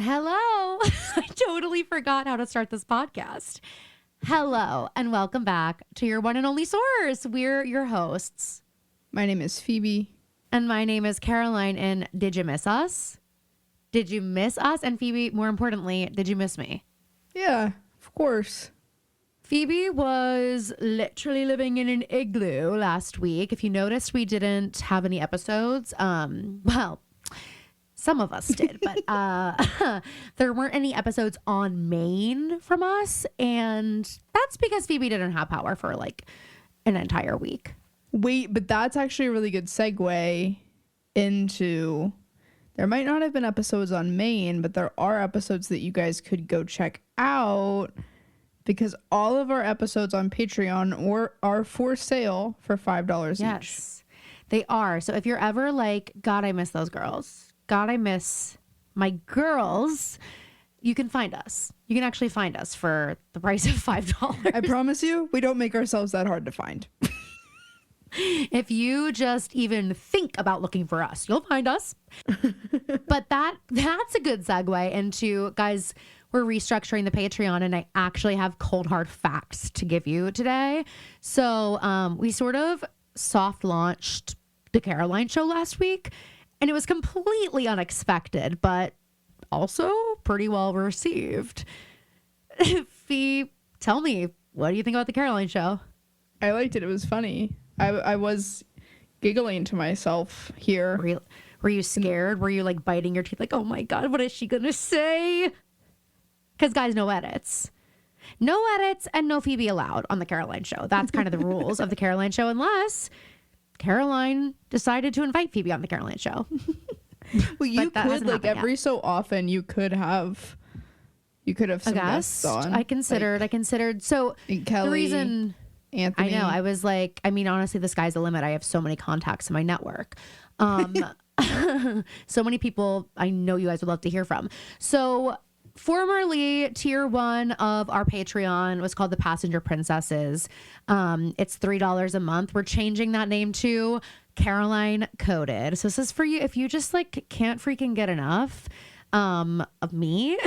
Hello. I totally forgot how to start this podcast. Hello, and welcome back to your one and only source. We're your hosts. My name is Phoebe. And my name is Caroline. And did you miss us? Did you miss us? And Phoebe, more importantly, did you miss me? Yeah, of course. Phoebe was literally living in an igloo last week. If you noticed, we didn't have any episodes. Well, some of us did, but there weren't any episodes on Maine from us. And that's because Phoebe didn't have power for like an entire week. Wait, but that's actually a really good segue into... There might not have been episodes on Maine, but there are episodes that you guys could go check out because all of our episodes on Patreon are for sale for $5 each. Yes, they are. So if you're ever like, God, I miss those girls. God, I miss my girls. You can find us. You can actually find us for the price of $5. I promise you, we don't make ourselves that hard to find. If you just even think about looking for us, you'll find us. But that's a good segue into, guys, we're restructuring the Patreon and I actually have cold hard facts to give you today. So we sort of soft launched the Caroline show last week and it was completely unexpected, but also pretty well received. Fee, tell me, what do you think about the Caroline show? I liked it. It was funny. I was giggling to myself here. Were you scared? Were you like biting your teeth like, oh my God, what is she going to say? Because guys, no edits. No edits and no Phoebe allowed on the Caroline show. That's kind of the rules of the Caroline show unless Caroline decided to invite Phoebe on the Caroline show. Well, you could like every so often you could have some guests on. I considered. So Kelly, the reason... Anthony. I know. I was like, I mean, honestly, the sky's the limit. I have so many contacts in my network. So many people I know you guys would love to hear from. So formerly tier 1 of our Patreon was called the Passenger Princesses. It's $3 a month. We're changing that name to Caroline Coded. So this is for you. If you just like can't freaking get enough of me,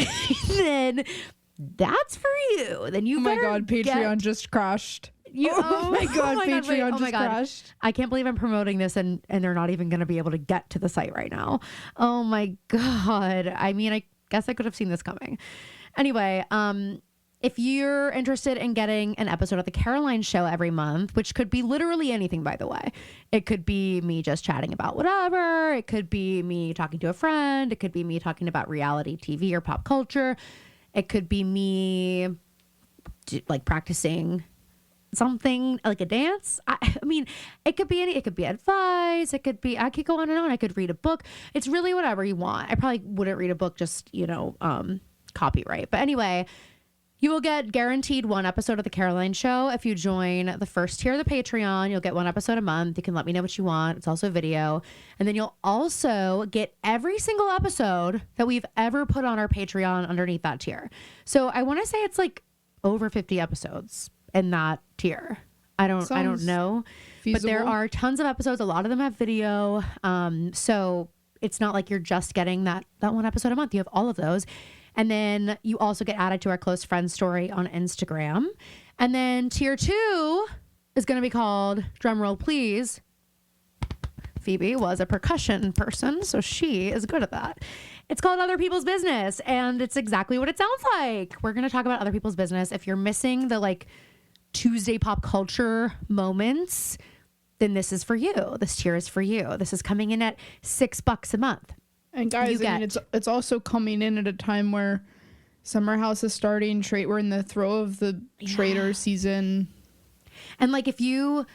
then that's for you. Then you better. Oh my God, Patreon just crashed. Oh my God, Patreon just crashed. I can't believe I'm promoting this and they're not even going to be able to get to the site right now. Oh my God. I mean, I guess I could have seen this coming. Anyway, if you're interested in getting an episode of the Caroline show every month, which could be literally anything, by the way, it could be me just chatting about whatever. It could be me talking to a friend. It could be me talking about reality TV or pop culture. It could be me like practicing something like a dance. I mean, it could be it could be advice. It could be, I could go on and on. I could read a book. It's really whatever you want. I probably wouldn't read a book, just, copyright. But anyway, you will get guaranteed one episode of the Caroline show. If you join the first tier of the Patreon, you'll get one episode a month. You can let me know what you want. It's also a video. And then you'll also get every single episode that we've ever put on our Patreon underneath that tier. So I want to say it's like over 50 episodes in that tier. I don't know, feasible. But there are tons of episodes. A lot of them have video. So it's not like you're just getting that one episode a month. You have all of those. And then you also get added to our close friends story on Instagram. And then tier 2 is going to be called, drumroll please, Phoebe was a percussion person, so she is good at that. It's called Other People's Business, and it's exactly what it sounds like. We're going to talk about other people's business. If you're missing the like Tuesday pop culture moments, then this is for you. This tier is for you. This is coming in at $6 a month. And guys, it's also coming in at a time where Summer House is starting. We're in the throes of the Trader season. And like, if you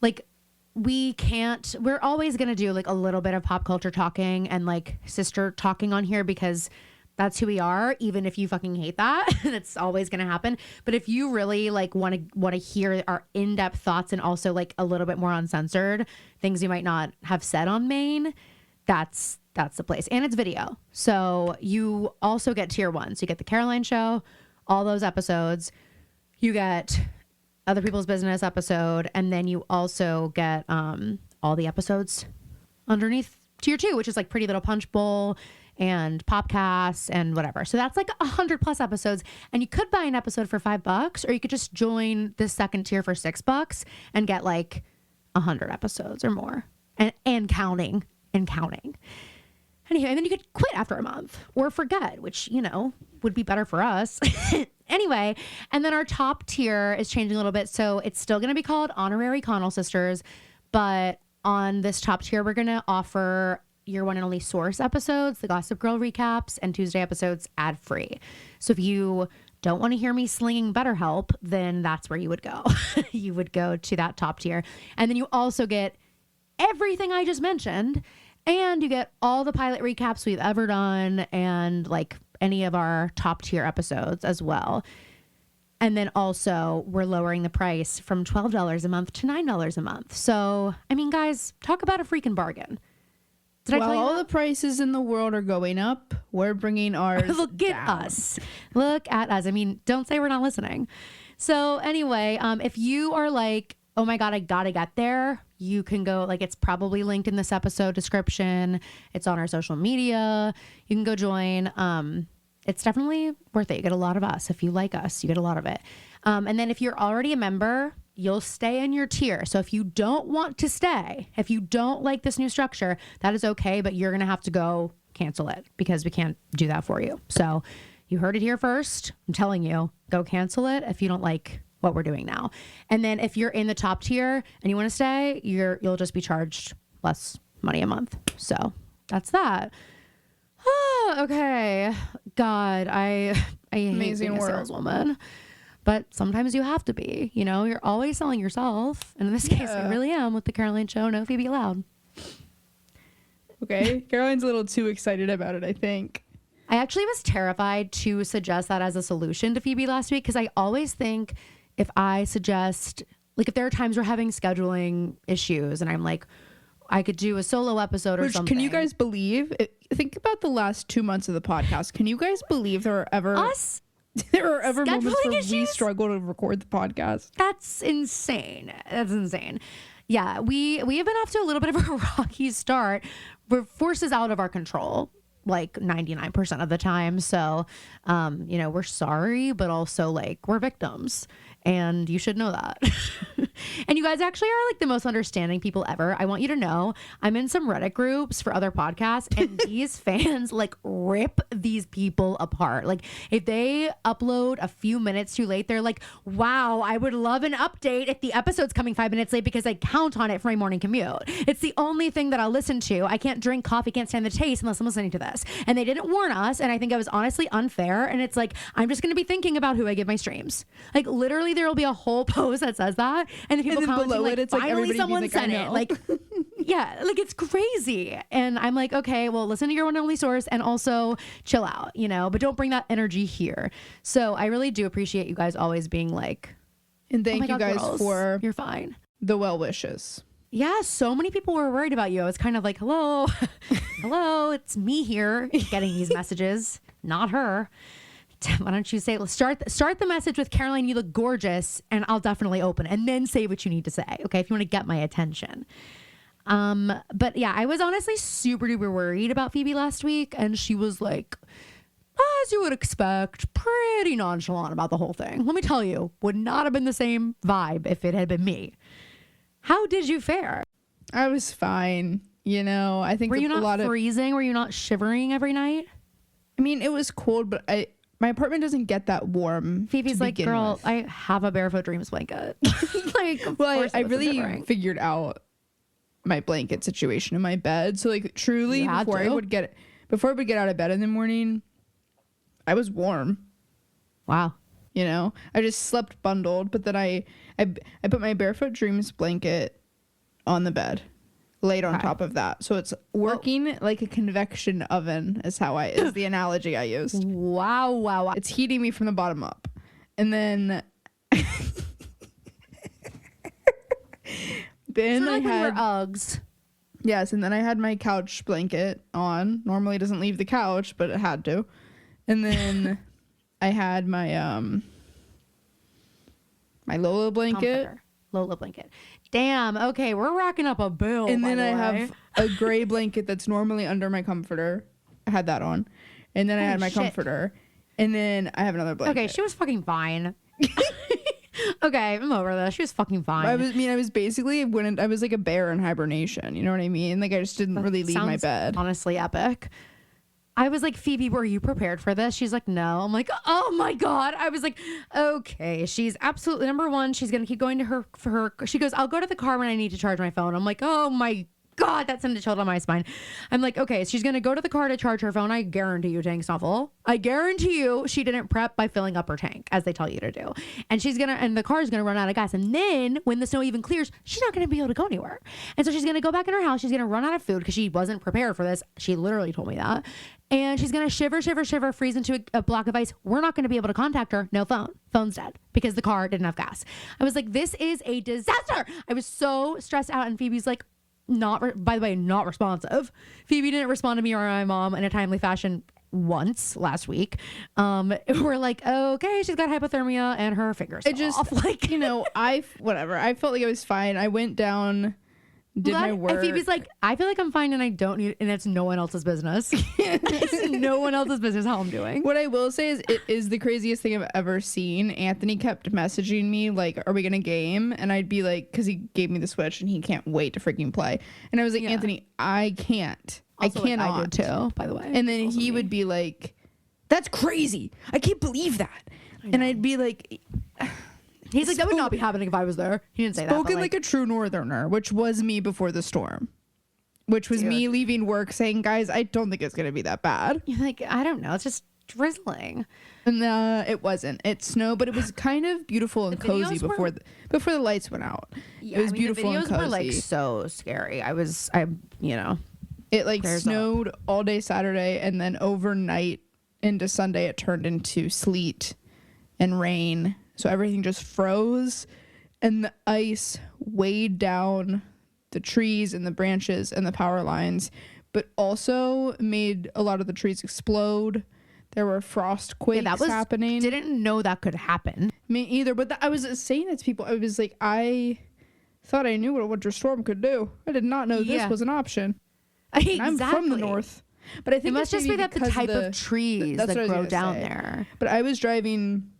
like, we're always going to do like a little bit of pop culture talking and like sister talking on here because that's who we are. Even if you fucking hate that, that's always going to happen. But if you really like want to hear our in-depth thoughts and also like a little bit more uncensored things you might not have said on Maine, that's the place. And it's video. So you also get tier 1. So you get the Caroline show, all those episodes. You get Other People's Business episode, and then you also get all the episodes underneath tier 2, which is like Pretty Little Punch Bowl and Popcasts and whatever. So that's like 100+ episodes. And you could buy an episode for $5, or you could just join the second tier for $6 and get like 100 episodes or more, and counting. Anyway, and then you could quit after a month or forget, which, you know, would be better for us. Anyway, and then our top tier is changing a little bit. So it's still going to be called Honorary Connell Sisters, but on this top tier, we're going to offer your one and only source episodes, the Gossip Girl recaps, and Tuesday episodes ad-free. So if you don't want to hear me slinging BetterHelp, then that's where you would go. You would go to that top tier. And then you also get everything I just mentioned, and you get all the pilot recaps we've ever done and like any of our top tier episodes as well. And then also we're lowering the price from $12 a month to $9 a month. So, I mean, guys, talk about a freaking bargain. Did I tell you all that? the prices in the world are going up, we're bringing ours Look at down. us. Look at us. I mean, don't say we're not listening. So anyway, if you are like, oh my God, I gotta get there, you can go, like, it's probably linked in this episode description. It's on our social media. You can go join. It's definitely worth it. You get a lot of us. If you like us, you get a lot of it. And then if you're already a member, you'll stay in your tier. So if you don't want to stay, if you don't like this new structure, that is okay, but you're going to have to go cancel it because we can't do that for you. So you heard it here first. I'm telling you, go cancel it if you don't like what we're doing now. And then if you're in the top tier and you want to stay, you'll just be charged less money a month. So that's that. Okay. God, I hate Amazing being a work. saleswoman. But sometimes you have to be, you know, you're always selling yourself. And in this case, I really am with the Caroline Show. No Phoebe allowed. Okay. Caroline's a little too excited about it, I think. I actually was terrified to suggest that as a solution to Phoebe last week, because I always think if I suggest, like, if there are times we're having scheduling issues and I'm like, I could do a solo episode or something. Can you guys believe? Think about the last 2 months of the podcast. Can you guys believe there are ever moments Scheduling where we issues? struggle to record the podcast? That's insane. That's insane. Yeah, we have been off to a little bit of a rocky start. We're forces out of our control like 99% of the time. So, you know, we're sorry, but also like we're victims. And you should know that. And you guys actually are like the most understanding people ever. I want you to know I'm in some Reddit groups for other podcasts, and these fans like rip these people apart. Like if they upload a few minutes too late, they're like, wow, I would love an update if the episode's coming 5 minutes late because I count on it for my morning commute. It's the only thing that I'll listen to. I can't drink coffee, can't stand the taste unless I'm listening to this. And they didn't warn us. And I think it was honestly unfair. And it's like, I'm just going to be thinking about who I give my streams. Like literally there will be a whole post that says that. And then people commenting below like, it, it's like finally everybody someone being like, said I it. know. Like, yeah, like it's crazy. And I'm like, okay, well, listen to your one and only source and also chill out, you know, but don't bring that energy here. So I really do appreciate you guys always being like, And thank oh my you God, guys girls, for you're fine. the well wishes. Yeah, so many people were worried about you. I was kind of like, hello, hello, it's me here getting these messages, not her. Why don't you say, let's start the message with Caroline, you look gorgeous, and I'll definitely open it, and then say what you need to say, okay, if you want to get my attention. But yeah, I was honestly super duper worried about Phoebe last week, and she was like, as you would expect, pretty nonchalant about the whole thing. Let me tell you, would not have been the same vibe if it had been me. How did you fare? I was fine. You know, I think Were you a lot not freezing? Were you not shivering every night? I mean, it was cold, but my apartment doesn't get that warm. Phoebe's to like, begin girl, with. I have a Barefoot Dreams blanket. Like, of Well, course I wasn't really shivering. figured out my blanket situation in my bed. So like truly You had before I to? would get out of bed in the morning, I was warm. Wow. You know, I just slept bundled, but then I put my Barefoot Dreams blanket on the bed, laid on Okay. top of that. So it's working like a convection oven is the analogy I used. Wow. It's heating me from the bottom up. And then then Sort of I like when you had were Uggs. yes, and then I had my couch blanket on. Normally it doesn't leave the couch, but it had to. And then I had my my Lola blanket. Comforter. Lola blanket. Damn. Okay, we're racking up a bill. And by then the I way. have a gray blanket that's normally under my comforter. I had that on. And then I had my shit. comforter. And then I have another blanket. Okay, she was fucking fine. Okay, I'm over this. She was fucking fine. I was basically I was like a bear in hibernation. You know what I mean? Like I just didn't really leave my bed. Honestly, epic. I was like, Phoebe, were you prepared for this? She's like, no. I'm like, oh my God. I was like, okay. She's absolutely number one. She's gonna keep going to her for her. She goes, I'll go to the car when I need to charge my phone. I'm like, oh my God, that sent a chill down my spine. I'm like, okay, she's gonna go to the car to charge her phone. I guarantee you, Tank Snuffle. I guarantee you, she didn't prep by filling up her tank as they tell you to do. And the car's gonna run out of gas. And then when the snow even clears, she's not gonna be able to go anywhere. And so she's gonna go back in her house. She's gonna run out of food because she wasn't prepared for this. She literally told me that. And she's gonna shiver, freeze into a block of ice. We're not gonna be able to contact her. No phone. Phone's dead because the car didn't have gas. I was like, this is a disaster. I was so stressed out. And Phoebe's like, not responsive. Phoebe didn't respond to me or my mom in a timely fashion once last week. We're like, okay, she's got hypothermia and her fingers off. Like, I felt like I was fine. I went down, did my work. And Phoebe's like, I feel like I'm fine and I don't need, and it's no one else's business. It's no one else's business how I'm doing. What I will say is it is the craziest thing I've ever seen. Anthony kept messaging me like, are we gonna game? And I'd be like, because he gave me the Switch and he can't wait to freaking play. And I was like, yeah. Anthony, I can't. Also, I cannot. I did too, by the way. And then he would be like, that's crazy. I can't believe that. And I'd be like... He's like, that would not be happening if I was there. He didn't say that. Spoken like a true northerner, which was me before the storm. Which was me leaving work saying, guys, I don't think it's going to be that bad. You're like, I don't know. It's just drizzling. And it wasn't. It snowed, but it was kind of beautiful and cozy before the lights went out. Yeah, it was beautiful and cozy. The videos were like so scary. It like snowed all day Saturday, and then overnight into Sunday, it turned into sleet and rain. So everything just froze, and the ice weighed down the trees and the branches and the power lines, but also made a lot of the trees explode. There were frost quakes happening. Didn't know that could happen. Me either, but I was saying it to people. I was like, I thought I knew what a winter storm could do. I did not know this was an option. Exactly. I'm from the north. But I think it must just be that the type of trees that grow down there. But I was driving...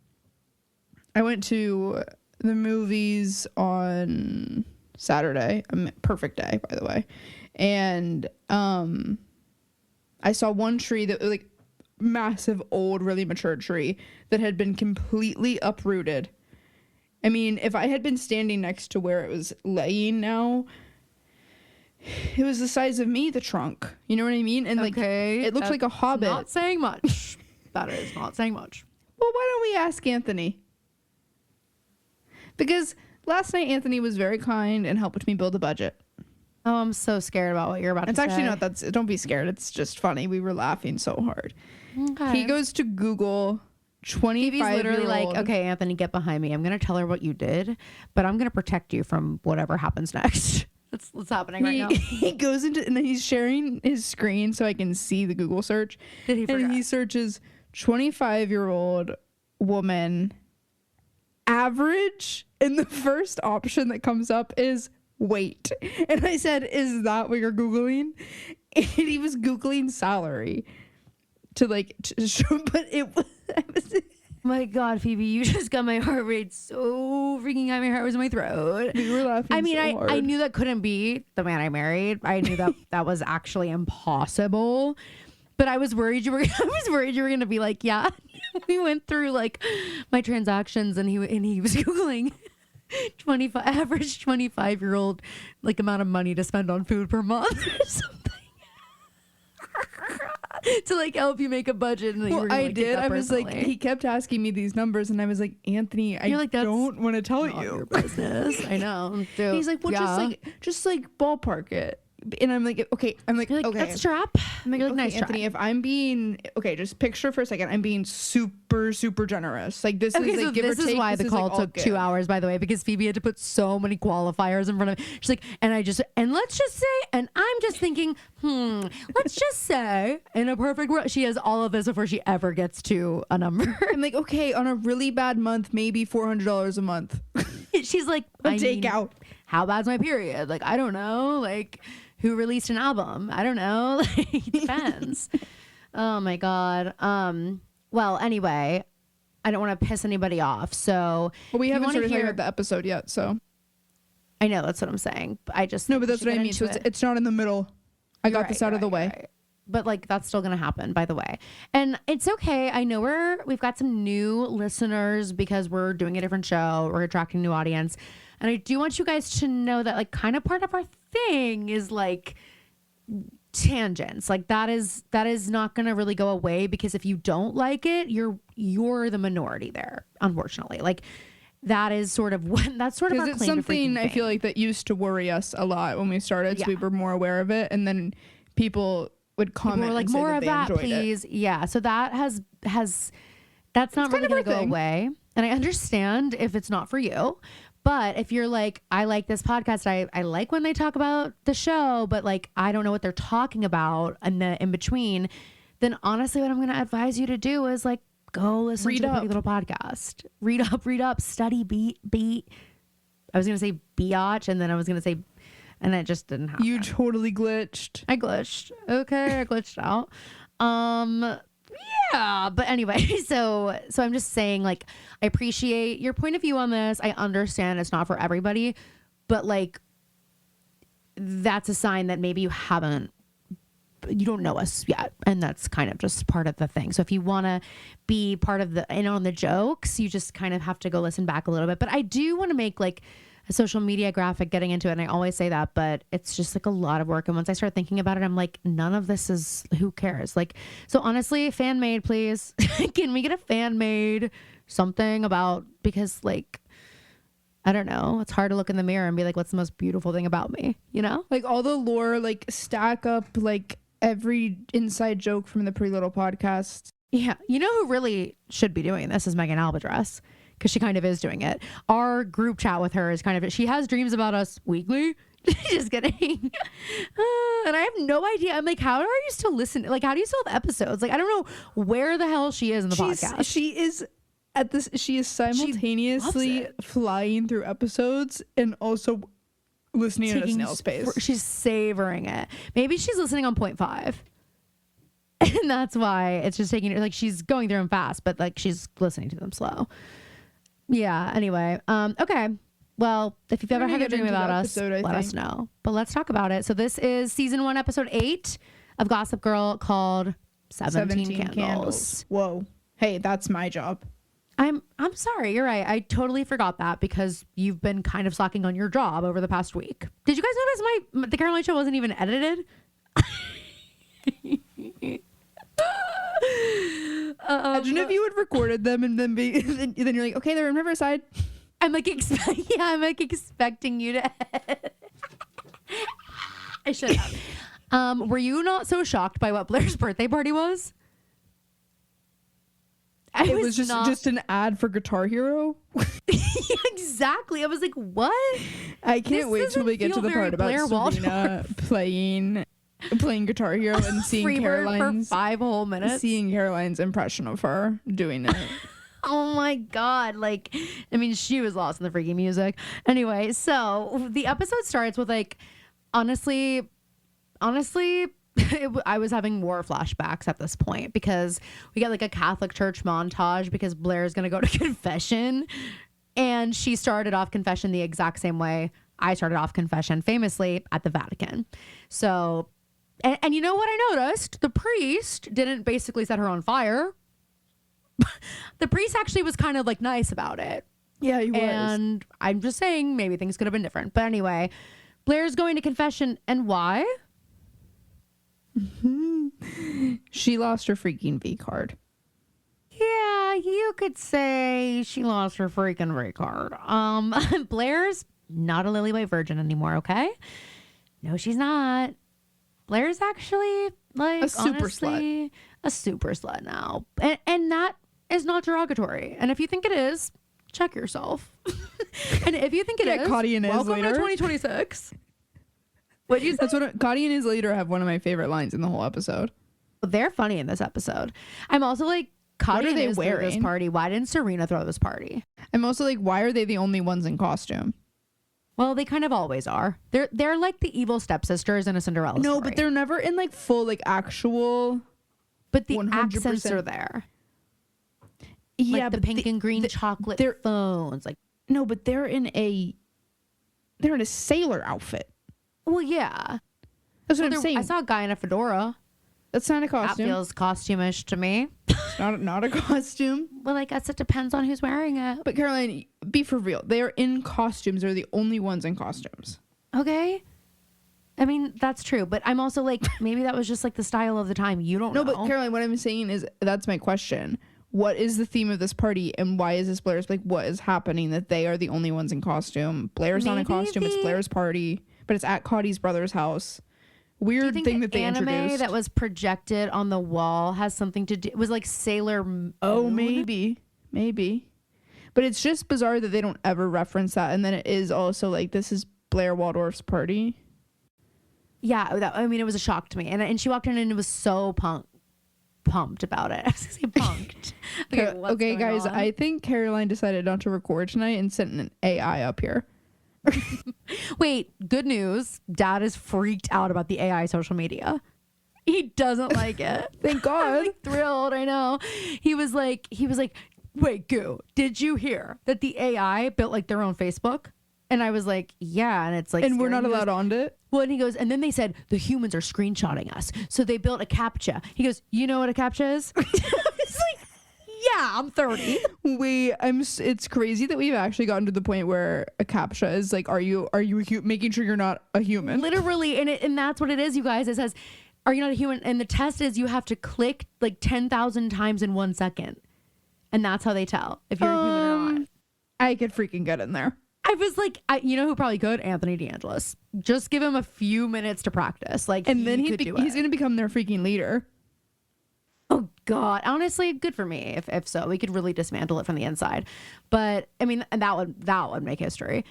I went to the movies on Saturday. Perfect day, by the way. And I saw one tree that was like massive, old, really mature tree that had been completely uprooted. I mean, if I had been standing next to where it was laying now, it was the size of me, the trunk. You know what I mean? And it looked like a hobbit. Not saying much. That is not saying much. Well, why don't we ask Anthony? Because last night Anthony was very kind and helped me build a budget. Oh, I'm so scared about what you're about to say. It's actually not that. Don't be scared. It's just funny. We were laughing so hard. Okay. He goes to Google 25-year-old. He's literally like, okay, Anthony, get behind me. I'm going to tell her what you did, but I'm going to protect you from whatever happens next. That's what's happening right now. He goes into, and then he's sharing his screen so I can see the Google search. And he searches 25-year-old woman average, and the first option that comes up is weight. And I said, is that what you're Googling? And he was Googling salary to show, but it was... My God, Phoebe, you just got my heart rate so freaking high. My heart was in my throat. We were laughing. I mean, so hard. I knew that couldn't be the man I married. I knew that was actually impossible. But I was worried you were going to be like, yeah. We went through like my transactions, and he was Googling 25-year-old like amount of money to spend on food per month or something. To like help you make a budget. And well, I did. I was like, he kept asking me these numbers, and I was like, Anthony, don't want to tell you. Your business. I know. Dude, he's like, well, just ballpark it. And I'm like, okay. I'm like, okay. That's strap. I'm like, okay, nice Anthony, if I'm being, okay, just picture for a second, I'm being super, super generous. Like this is like, so give or take. This is why the call took 2 hours, by the way, because Phoebe had to put so many qualifiers in front of me. She's like, and let's just say, and I'm just thinking, let's just say, in a perfect world, she has all of this before she ever gets to a number. I'm like, okay, on a really bad month, maybe $400 a month. She's like, take out. How bad's my period? Like, I don't know. Like, who released an album? I don't know. Like, it depends. Oh my God. Well, anyway, I don't want to piss anybody off. So Well, we if you haven't wanna started talking about the episode yet, so. I know that's what I'm saying. I just No, but that's what I mean. So it's not in the middle. I got this out of the way. Right. But like that's still gonna happen, by the way. And it's okay. I know we've got some new listeners because we're doing a different show. We're attracting new audience. And I do want you guys to know that like kind of part of our thing is like tangents. Like that is not gonna really go away, because if you don't like it, you're the minority there, unfortunately. Like that is sort of that's sort of our because it's claim to something freaking I feel fame. like that used to worry us a lot when we started, so Yeah. we were more aware of it, and then people would comment People were like, and say more that of they that, enjoyed it. please. Yeah. So that has that's not really kind of going to our go thing. away. And I understand if it's not for you. But if you're like, I like this podcast, I like when they talk about the show, but like, I don't know what they're talking about in between, then honestly, what I'm going to advise you to do is like, go listen Read to the up. Pretty Little Podcast. Read up, study, beat. I was going to say biatch, and then I was going to say, and it just didn't happen. You totally glitched. I glitched. Okay, I glitched out. Yeah, but anyway, so I'm just saying, like, I appreciate your point of view on this. I understand it's not for everybody, but like that's a sign that maybe you don't know us yet, and that's kind of just part of the thing. So if you want to be part of the on the jokes, you just kind of have to go listen back a little bit. But I do want to make like a social media graphic getting into it, and I always say that, but it's just like a lot of work. And once I start thinking about it, I'm like, none of this is, who cares? Like, so honestly, fan made, please. Can we get a fan made something about, because like, I don't know, it's hard to look in the mirror and be like, what's the most beautiful thing about me, you know? Like all the lore, like stack up like every inside joke from the Pretty Little Podcast. Yeah. You know who really should be doing this is Megan Albatress, because she kind of is doing it. Our group chat with her is kind of, she has dreams about us weekly. Just kidding. And I have no idea. I'm like, how are you still listening? Like, how do you still have episodes? Like, I don't know where the hell she is in the podcast. She is simultaneously flying through episodes and also listening at a snail's pace. She's savoring it. Maybe she's listening on 0.5. And that's why it's just taking her, like, she's going through them fast, but like she's listening to them slow. Yeah. Anyway. Okay. Well, if you've ever had a dream about us, let us know. But let's talk about it. So this is season 1, episode 8 of Gossip Girl, called 17 Candles. Whoa. Hey, that's my job. I'm sorry. You're right. I totally forgot that because you've been kind of slacking on your job over the past week. Did you guys notice the Caroline show wasn't even edited? Imagine if you had recorded them and then then you're like, okay, they're on Riverside. I'm like, I'm like expecting you to. I should have. Were you not so shocked by what Blair's birthday party was? It was just an ad for Guitar Hero. Yeah, exactly. I was like, what? I can't wait till we get to the part about Blair Serena playing Guitar Hero and seeing Freebird Caroline's for 5 whole minutes. Seeing Caroline's impression of her doing it. Oh my God. Like, I mean, she was lost in the freaky music. Anyway, so the episode starts with like, honestly, I was having war flashbacks at this point because we get like a Catholic church montage because Blair's going to go to confession, and she started off confession the exact same way I started off confession, famously at the Vatican. So, and you know what I noticed? The priest didn't basically set her on fire. The priest actually was kind of like nice about it. Yeah, he was. And I'm just saying maybe things could have been different. But anyway, Blair's going to confession, and why? She lost her freaking V card. Yeah, you could say she lost her freaking V card. Blair's not a lily white virgin anymore, okay? No, she's not. Blair's actually like A super honestly, a super slut now. And that is not derogatory. And if you think it is, check yourself. And if you think it is, Kati and welcome later. to 2026. What you say? That's what Kati and his later have one of my favorite lines in the whole episode. They're funny in this episode. I'm also like, Kati are they and throw this wearing? party. Why didn't Serena throw this party? I'm also like, why are they the only ones in costume? Well, they kind of always are. They're like the evil stepsisters in a Cinderella story. No, but they're never in like full like actual But the 100%. accents are there. Yeah, like the but pink and green chocolate phones. Like, no, but they're in a sailor outfit. well, yeah. That's what I'm saying. I saw a guy in a fedora. That's not a costume. That feels costume-ish to me. Not a costume. Well, I guess it depends on who's wearing it. But Caroline, be for real. They are in costumes. They're the only ones in costumes. Okay. I mean, that's true. But I'm also like, maybe that was just like the style of the time. You don't know. No, but Caroline, what I'm saying is that's my question. What is the theme of this party and why is this Blair's, like, what is happening that they are the only ones in costume? Blair's not in costume. It's Blair's party, but it's at Kati's brother's house. Weird thing that they introduced. Anime that was projected on the wall has something to do. It was like Sailor Moon. Oh, maybe. But it's just bizarre that they don't ever reference that. And then it is also like, this is Blair Waldorf's party. Yeah, I mean, it was a shock to me. And she walked in and it was so pumped about it. I was going to say punked. Okay, guys, I think Caroline decided not to record tonight and sent an AI up here. Wait, good news. Dad is freaked out about the AI social media. He doesn't like it. Thank God. I'm like thrilled. I know. He was like, wait, Goo, did you hear that the AI built like their own Facebook? And I was like, yeah. And it's like, and we're not allowed on it. Well, and he goes, and then they said the humans are screenshotting us. So they built a CAPTCHA. He goes, you know what a CAPTCHA is? It's like, yeah, I'm 30. Wait, it's crazy that we've actually gotten to the point where a CAPTCHA is like, are you making sure you're not a human? Literally. And that's what it is, you guys. It says, are you not a human? And the test is you have to click like 10,000 times in 1 second. And that's how they tell if you're a human or not. I could freaking get in there. I was like, you know who probably could? Anthony DeAngelis. Just give him a few minutes to practice. Like, and then he's going to become their freaking leader. Oh God, honestly, good for me. If so, we could really dismantle it from the inside. But I mean, and that would make history.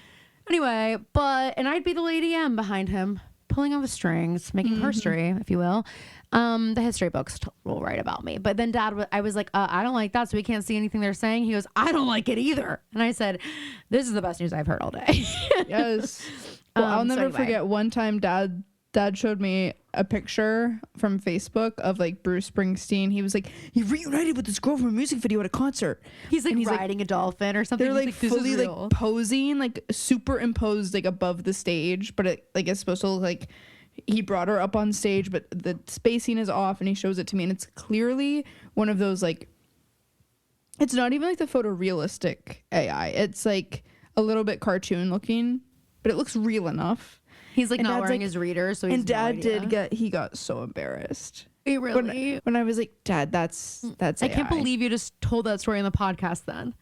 Anyway, and I'd be the Lady M behind him, pulling on the strings, making history, if you will. The history books will write about me. But then I was like, I don't like that, so we can't see anything they're saying. He goes, I don't like it either. And I said, this is the best news I've heard all day. Yes. Well, I'll never forget one time Dad showed me a picture from Facebook of like Bruce Springsteen. He was like, he reunited with this girl from a music video at a concert. He's like riding a dolphin or something. They're like fully like posing, like superimposed like above the stage, but it like it's supposed to look like he brought her up on stage, but the spacing is off, and he shows it to me, and it's clearly one of those like, it's not even like the photorealistic AI. It's like a little bit cartoon looking, but it looks real enough. He's like not wearing his reader, so he's he got so embarrassed. He really? When I was like, Dad, that's AI. I can't believe you just told that story on the podcast then.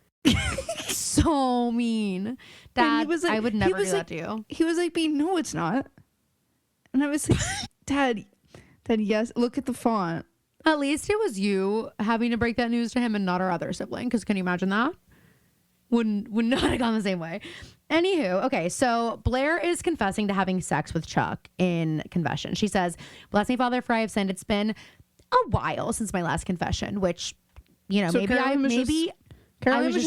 So mean. Dad, like, I would never do that to you. He was like, no, it's not. And I was like, Dad, yes, look at the font. At least it was you having to break that news to him and not our other sibling, because can you imagine that? Would not have gone the same way. Anywho, okay, so Blair is confessing to having sex with Chuck in confession. She says, bless me, Father, for I have sinned. It's been a while since my last confession, which, you know, so Caroline was just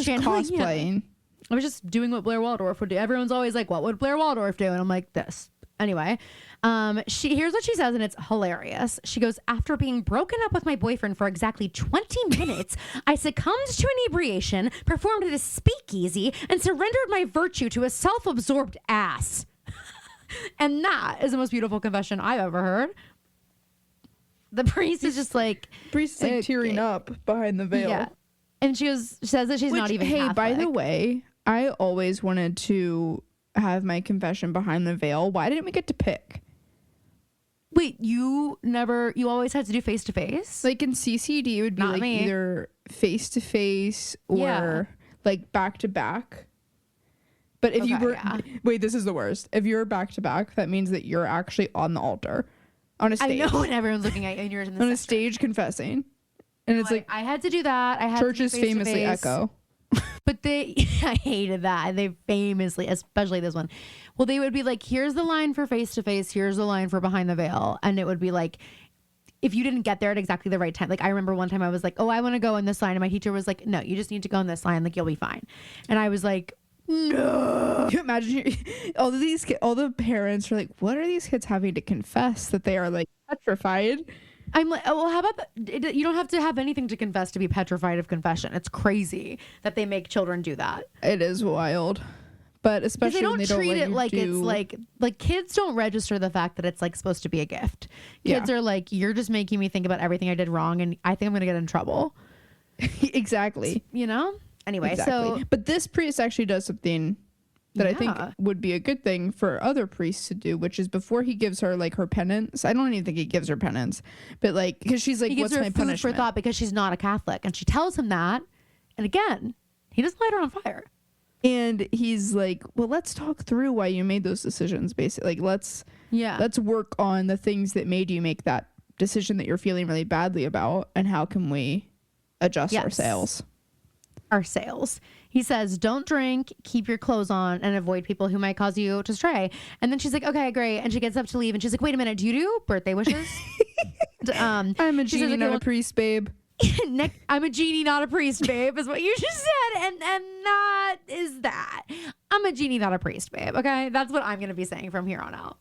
cosplaying. I was just doing what Blair Waldorf would do. Everyone's always like, what would Blair Waldorf do? And I'm like, this. Anyway, here's what she says, and it's hilarious. She goes, after being broken up with my boyfriend for exactly 20 minutes, I succumbed to inebriation, performed at a speakeasy, and surrendered my virtue to a self-absorbed ass. And that is the most beautiful confession I've ever heard. The priest is just like... Priest is like tearing up behind the veil. Yeah. And she says that she's not even Catholic. By the way, I always wanted to have my confession behind the veil. Why didn't we get to pick? Wait, you always had to do face to face? Like in CCD, it would be like either face to face or like back to back. But if you were, wait, this is the worst. If you're back to back, that means that you're actually on the altar on a stage. I know, and everyone's looking at you and you're in the on a stage confessing. And it's like, I had to do that. I had churches famously echo. But I hated that. They famously, especially this one. Well, they would be like, here's the line for face to face. Here's the line for behind the veil. And it would be like, if you didn't get there at exactly the right time. Like I remember one time I was like, oh, I want to go in this line. And my teacher was like, no, you just need to go in this line. Like you'll be fine. And I was like, no. Can you imagine all the parents are like, what are these kids having to confess that they are like petrified? I'm like, oh, well, how about you don't have to have anything to confess to be petrified of confession. It's crazy that they make children do that. It is wild. But especially when they don't treat let it you like do... it's like kids don't register the fact that it's like supposed to be a gift. Kids are like, you're just making me think about everything I did wrong and I think I'm going to get in trouble. Exactly. You know? Anyway, exactly. But this priest actually does something that I think would be a good thing for other priests to do, which is before he gives her like her penance. I don't even think he gives her penance, but like, because she's like, what's my punishment? For thought because she's not a Catholic, and she tells him that, and again, he doesn't light her on fire. And he's like, well, let's talk through why you made those decisions. Basically, like let's work on the things that made you make that decision that you're feeling really badly about, and how can we adjust our sails. He says, don't drink, keep your clothes on, and avoid people who might cause you to stray. And then she's like, okay, great. And she gets up to leave, and she's like, wait a minute, do you do birthday wishes? I'm a genie, not a priest, babe. Nick, I'm a genie, not a priest, babe, is what you just said. And that is that. I'm a genie, not a priest, babe. Okay? That's what I'm going to be saying from here on out.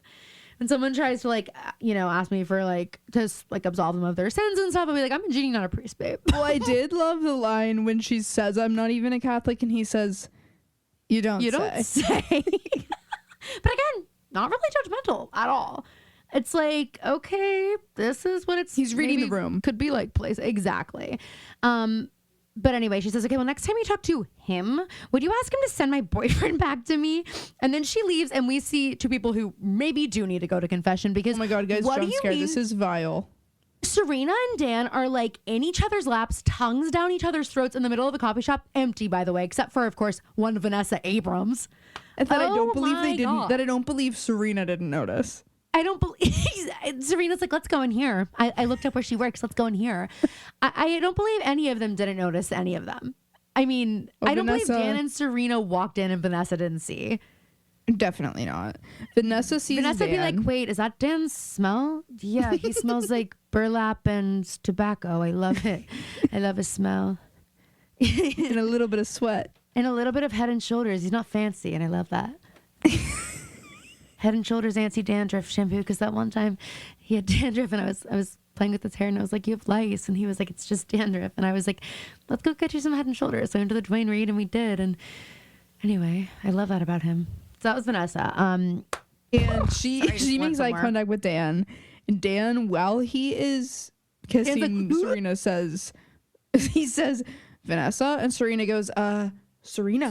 When someone tries to ask me for to absolve them of their sins and stuff, I'll be like, I'm a genie, not a priest, babe. Well, I did love the line when she says, I'm not even a Catholic, and he says, you don't say. But again, not really judgmental at all. It's like, okay, this is what he's reading the room. Could be like place. Exactly. But anyway, she says, okay, well, next time you talk to him, would you ask him to send my boyfriend back to me? And then she leaves, and we see two people who maybe do need to go to confession because, oh my God, guys, jump scare. This is vile. Serena and Dan are like in each other's laps, tongues down each other's throats in the middle of a coffee shop, empty, by the way, except for, of course, one Vanessa Abrams. And that I don't believe they didn't, that I don't believe Serena didn't notice. I don't believe Serena's like, let's go in here. I looked up where she works. Let's go in here. I don't believe any of them didn't notice any of them. I mean, I don't believe Dan and Serena walked in and Vanessa didn't see. Definitely not. Vanessa sees Vanessa Dan. Be like, wait, is that Dan's smell? Yeah, he smells like burlap and tobacco. I love it. I love his smell. And a little bit of sweat. And a little bit of Head and Shoulders. He's not fancy, and I love that. Head and Shoulders anti-dandruff shampoo, because that one time he had dandruff and I was playing with his hair and I was like, you have lice, and he was like, it's just dandruff, and I was like, let's go get you some Head and Shoulders. So I went to the Dwayne Reed and we did, and anyway, I love that about him. So that was Vanessa. And she makes eye contact with Dan, and Dan, while he is kissing Serena, says Vanessa, and Serena goes, Serena.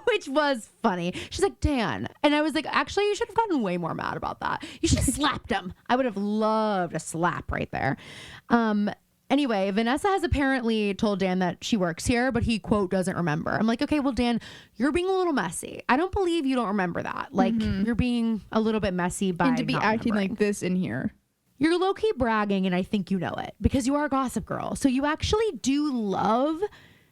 Which was funny. She's like, Dan. And I was like, actually, you should have gotten way more mad about that. You should have slapped him. I would have loved a slap right there. Anyway, Vanessa has apparently told Dan that she works here, but he, quote, doesn't remember. I'm like, okay, well, Dan, you're being a little messy. I don't believe you don't remember that. Like, you're being a little bit messy by and to be acting like this in here. You're low-key bragging, and I think you know it, because you are a gossip girl. So you actually do love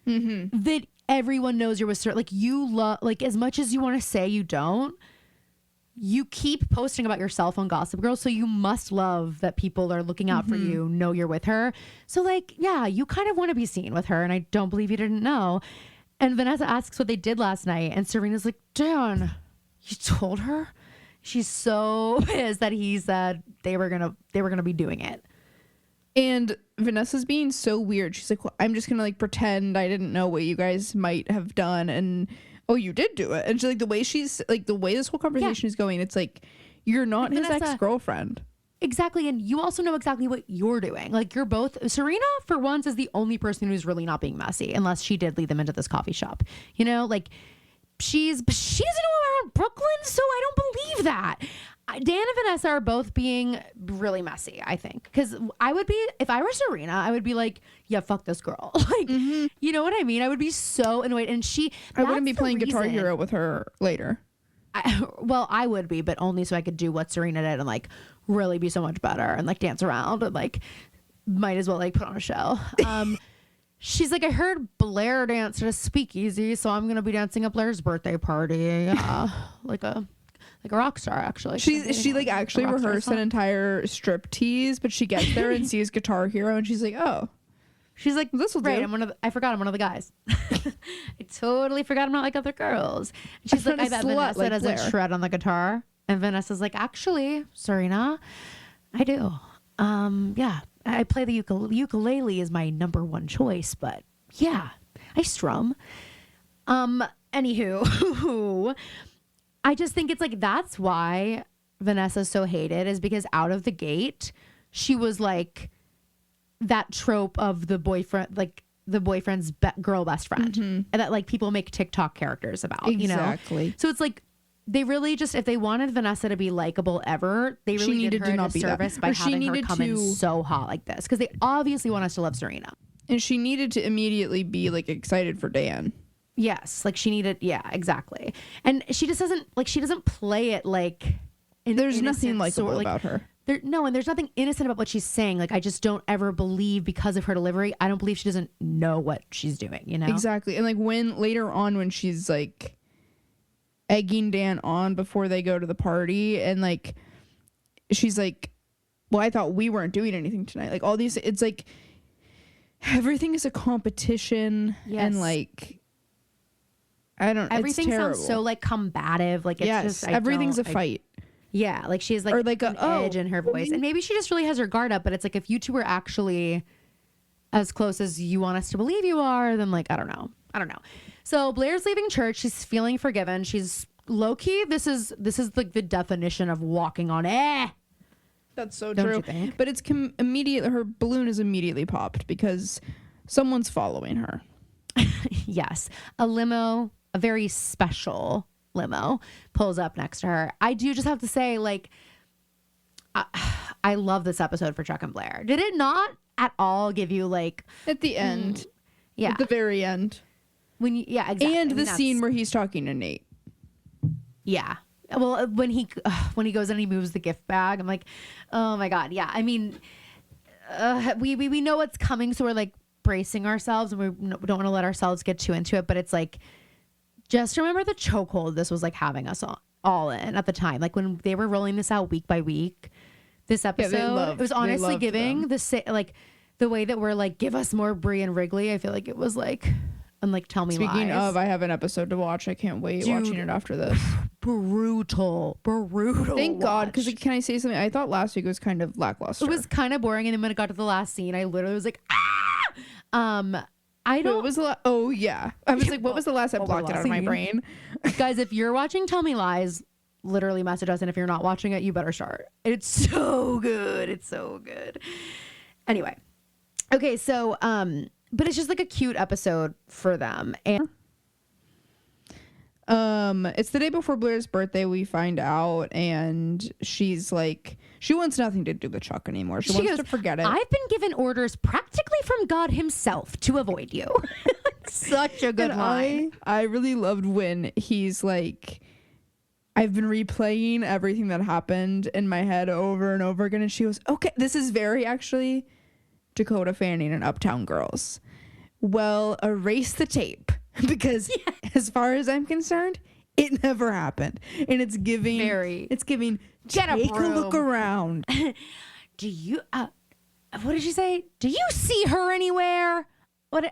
that everyone knows you're with certain, like, you love, like, as much as you want to say you don't, you keep posting about yourself on Gossip Girl, so you must love that people are looking out for you, know you're with her. So, like, yeah, you kind of want to be seen with her, and I don't believe you didn't know. And Vanessa asks what they did last night, and Serena's like, Dan, you told her? She's so pissed that he said they were gonna be doing it. And Vanessa's being so weird. She's like, well, I'm just gonna like pretend I didn't know what you guys might have done, and oh, you did do it. And she's like, the way this whole conversation is going, it's like, you're not like, his ex-girlfriend. Exactly. And you also know exactly what you're doing. Like, you're both, Serena for once is the only person who's really not being messy, unless she did lead them into this coffee shop, you know, like she doesn't know around Brooklyn. So I don't believe that. Dan and Vanessa are both being really messy, I think, because I would be, if I were Serena, I would be like, yeah, fuck this girl. Like, you know what I mean? I would be so annoyed. And I wouldn't be playing Guitar Hero with her later. I would be, but only so I could do what Serena did and like really be so much better and like dance around and like might as well like put on a show. She's like, I heard Blair dance at a speakeasy, so I'm gonna be dancing at Blair's birthday party, like a rock star. Actually, she like actually rehearsed an entire strip tease, but she gets there and sees Guitar Hero, and she's like, oh, she's like, this will do. I forgot I'm one of the guys. I totally forgot I'm not like other girls. And she's like, I bet Vanessa doesn't shred on the guitar, and Vanessa's like, actually, Serena, I do. Yeah, I play the ukulele is my number one choice, but yeah, I strum. Anywho, I just think it's like, that's why Vanessa's so hated, is because out of the gate, she was like that trope of the boyfriend, like the boyfriend's girl best friend, and that like people make TikTok characters about, Exactly. you know? So it's like, they really just, if they wanted Vanessa to be likable ever, they really needed did her to not a be that. service by Or she having her needed come in to- so hot like this, because they obviously want us to love Serena. And she needed to immediately be like excited for Dan. Yes, like she needed, yeah, exactly. And she just doesn't, like, she doesn't play it like an There's nothing innocent likable sort, like, about her. and there's nothing innocent about what she's saying. Like, I just don't ever believe, because of her delivery, I don't believe she doesn't know what she's doing, you know? Exactly. And like when later on, when she's like egging Dan on before they go to the party, and like she's like, well, I thought we weren't doing anything tonight. Like all these, it's like everything is a competition. Yes. And like, I don't, Everything it's terrible. sounds so like combative. Like, it's just, everything's a fight. Yeah, like she has like, Or like an edge in her voice. And maybe she just really has her guard up, but it's like, if you two were actually as close as you want us to believe you are, then like, I don't know. So Blair's leaving church. She's feeling forgiven. She's low key. This is like the definition of walking on air. That's so Don't true. you think? But it's immediately, her balloon is immediately popped because someone's following her. Yes. A limo, a very special limo, pulls up next to her. I do just have to say, like, I love this episode for Chuck and Blair. Did it not at all give you like, At the end. yeah, At the very end. when you, yeah, exactly. And I mean, the scene where he's talking to Nate. yeah. Well, when he goes and he moves the gift bag, I'm like, oh my God. Yeah. I mean, we know what's coming. So we're like bracing ourselves, and we don't want to let ourselves get too into it. But it's like, just remember the chokehold this was like having us all in at the time. Like when they were rolling this out week by week, this episode, it was honestly giving like the way that we're like, give us more Brie and Wrigley. I feel like it was like, and like, tell me Speaking lies. of, I have an episode to watch. I can't wait watching it after this. brutal. Thank God, because watch. can I say something? I thought last week was kind of lackluster. It was kind of boring, and then when it got to the last scene, I literally was like, ah. I don't. It was oh yeah. I was like, what was the last? I blocked it out of my brain. Guys, if you're watching Tell Me Lies, literally message us, and if you're not watching it, you better start. It's so good. It's so good. Anyway, okay, so but it's just like a cute episode for them, and it's the day before Blair's birthday, we find out, and she's like, she wants nothing to do with Chuck anymore. She wants goes, to forget it. I've been given orders practically from God himself to avoid you. Such a good And line. I really loved when he's like, I've been replaying everything that happened in my head over and over again, and she goes, okay, this is very actually Dakota Fanning and Uptown Girls. Well, erase the tape. Because as far as I'm concerned, it never happened. And it's giving Get a take a broom. look around. Do you what did she say? Do you see her anywhere? What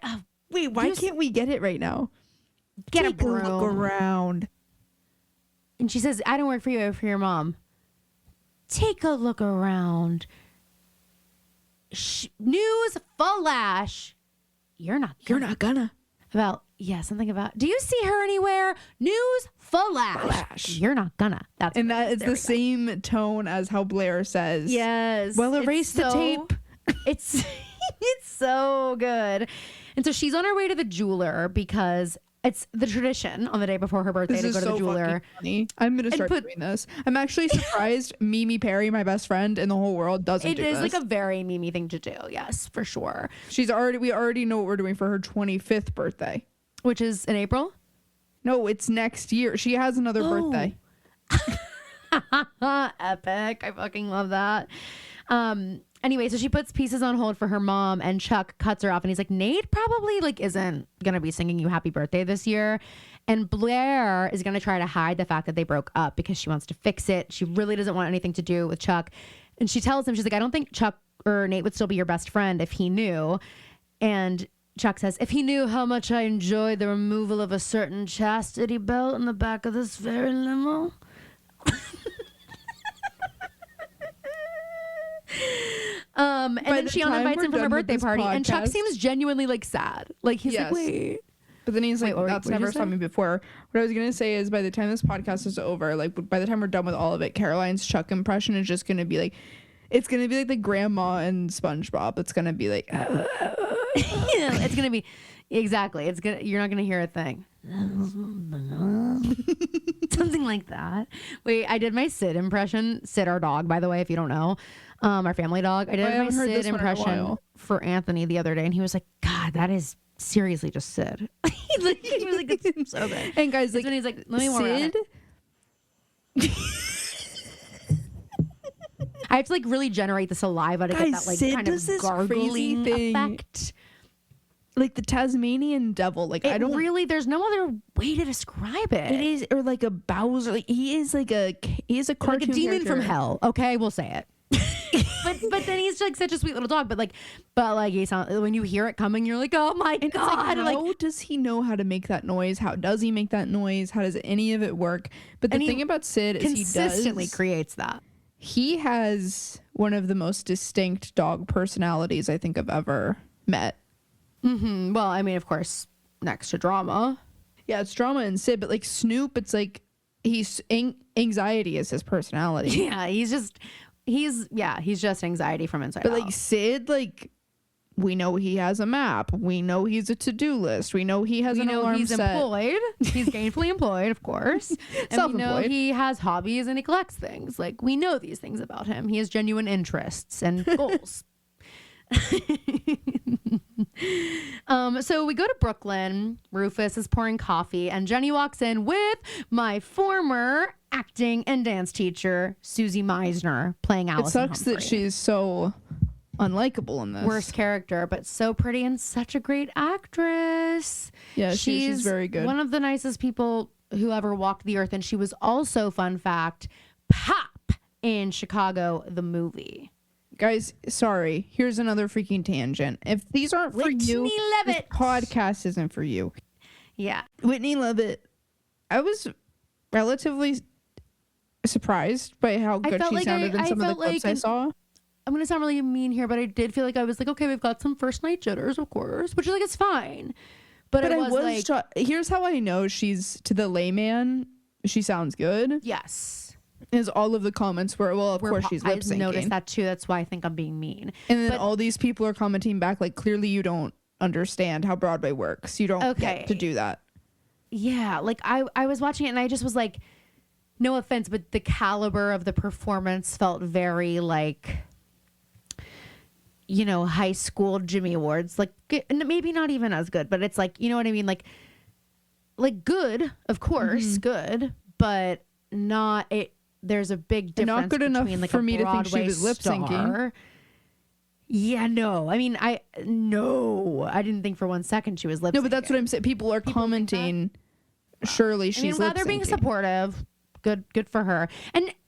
Wait, why can't we get it right now? get Take a broom. look around. And she says, I don't work for you, I work for your mom. Take a look around. News flash. You're not gonna. about something about, do you see her anywhere? News flash. You're not gonna. That's And what it that is. is There the we go. same tone as how Blair says. Yes. Well, It's erase the tape. It's it's so good. And so she's on her way to the jeweler because it's the tradition on the day before her birthday This to is go to the so jeweler. fucking funny. I'm gonna start doing this. I'm actually surprised Mimi Perry, my best friend in the whole world, doesn't It do is this. like a very Mimi thing to do. Yes, for sure. We already know what we're doing for her 25th birthday. Which is in April. No, it's next year. She has another birthday. Epic. I fucking love that. Anyway, so she puts pieces on hold for her mom, and Chuck cuts her off, and he's like, Nate probably like isn't gonna be singing you happy birthday this year. And Blair is gonna try to hide the fact that they broke up because she wants to fix it. She really doesn't want anything to do with Chuck. And she tells him, she's like, I don't think Chuck or Nate would still be your best friend if he knew. And Chuck says, if he knew how much I enjoyed the removal of a certain chastity belt in the back of this very limo. And then the Shiana time invites we're him from her done with birthday this party, and Chuck podcast- seems genuinely like sad. Like he's Yes. like, wait. But then he's like, Wait, that's what did you never stopped say? me before. What I was gonna say is, by the time this podcast is over, like by the time we're done with all of it, Caroline's Chuck impression is just gonna be like, it's gonna be like the grandma and SpongeBob. It's gonna be like, It's gonna be exactly. It's gonna. You're not gonna hear a thing. Something like that. Wait, I did my Sid impression. Sid, our dog, by the way, if you don't know, our family dog. I did my haven't heard Sid this one in a impression while. for Anthony the other day, and he was like, "God, that is seriously just Sid." he was like, "It's so good." and guys, like, And he's like, "Let me warm it." Sid. I have to like really generate the saliva to get Guys, that like Sid kind does of this gargling crazy thing. effect. Like the Tasmanian devil. Like I don't really. There's no other way to describe it. It is, or like a Bowser. Like he is a cartoon like a demon character. from hell. Okay, we'll say it. but then he's like such a sweet little dog. But like he sound, when you hear it coming, you're like, oh my And god! it's like, how does he know how to make that noise? How does he make that noise? How does any of it work? But the And he thing about Sid is consistently creates that. he has one of the most distinct dog personalities I think I've ever met. Mm-hmm. Well, I mean, of course, next to drama. Yeah, it's drama and Sid, but like Snoop, it's like anxiety is his personality. Yeah, he's just anxiety from inside But out. like Sid, like we know he has a map. We know he's a to-do list. We know he has we an know alarm he's set. employed. He's gainfully employed, of course. And we know Self-employed. he has hobbies and he collects things. Like we know these things about him. He has genuine interests and goals. So we go to Brooklyn. Rufus is pouring coffee, and Jenny walks in with my former acting and dance teacher, Susie Meisner, playing It Allison sucks Humphrey. that she's so unlikable in this. Worst character, but so pretty and such a great actress. Yeah, she's very good. One of the nicest people who ever walked the earth, and she was also, fun fact, Pop in Chicago, the movie. Guys, sorry. Here's another freaking tangent. If these aren't for Whitney you, this Levitt. podcast isn't for you. Yeah. Whitney Levitt. I was relatively surprised by how good felt she like sounded in I some of the felt clips like I saw. I'm going to sound really mean here, but I did feel like I was like, okay, we've got some first night jitters, of course, which is like, it's fine. But But I I was like, here's how I know she's, to the layman, she sounds good. yes. Is all of the comments were, well, of course she's lip I noticed syncing. that too. That's why I think I'm being mean. And then But- all these people are commenting back like, clearly you don't understand how Broadway works. You don't Okay. get to do that. Yeah, like I was watching it and I just was like, no offense, but the caliber of the performance felt very like, you know, high school Jimmy Awards. Like maybe not even as good, but it's like, you know what I mean? Like good, of course, good, but not it. There's a big difference Not good enough between like for a me to think she Broadway was lip syncing. star. Yeah, no. I mean, I didn't think for 1 second she was lip syncing. No, but that's what I'm saying. People are commenting. Surely she's I mean, lip while they're being syncing. supportive, good for her.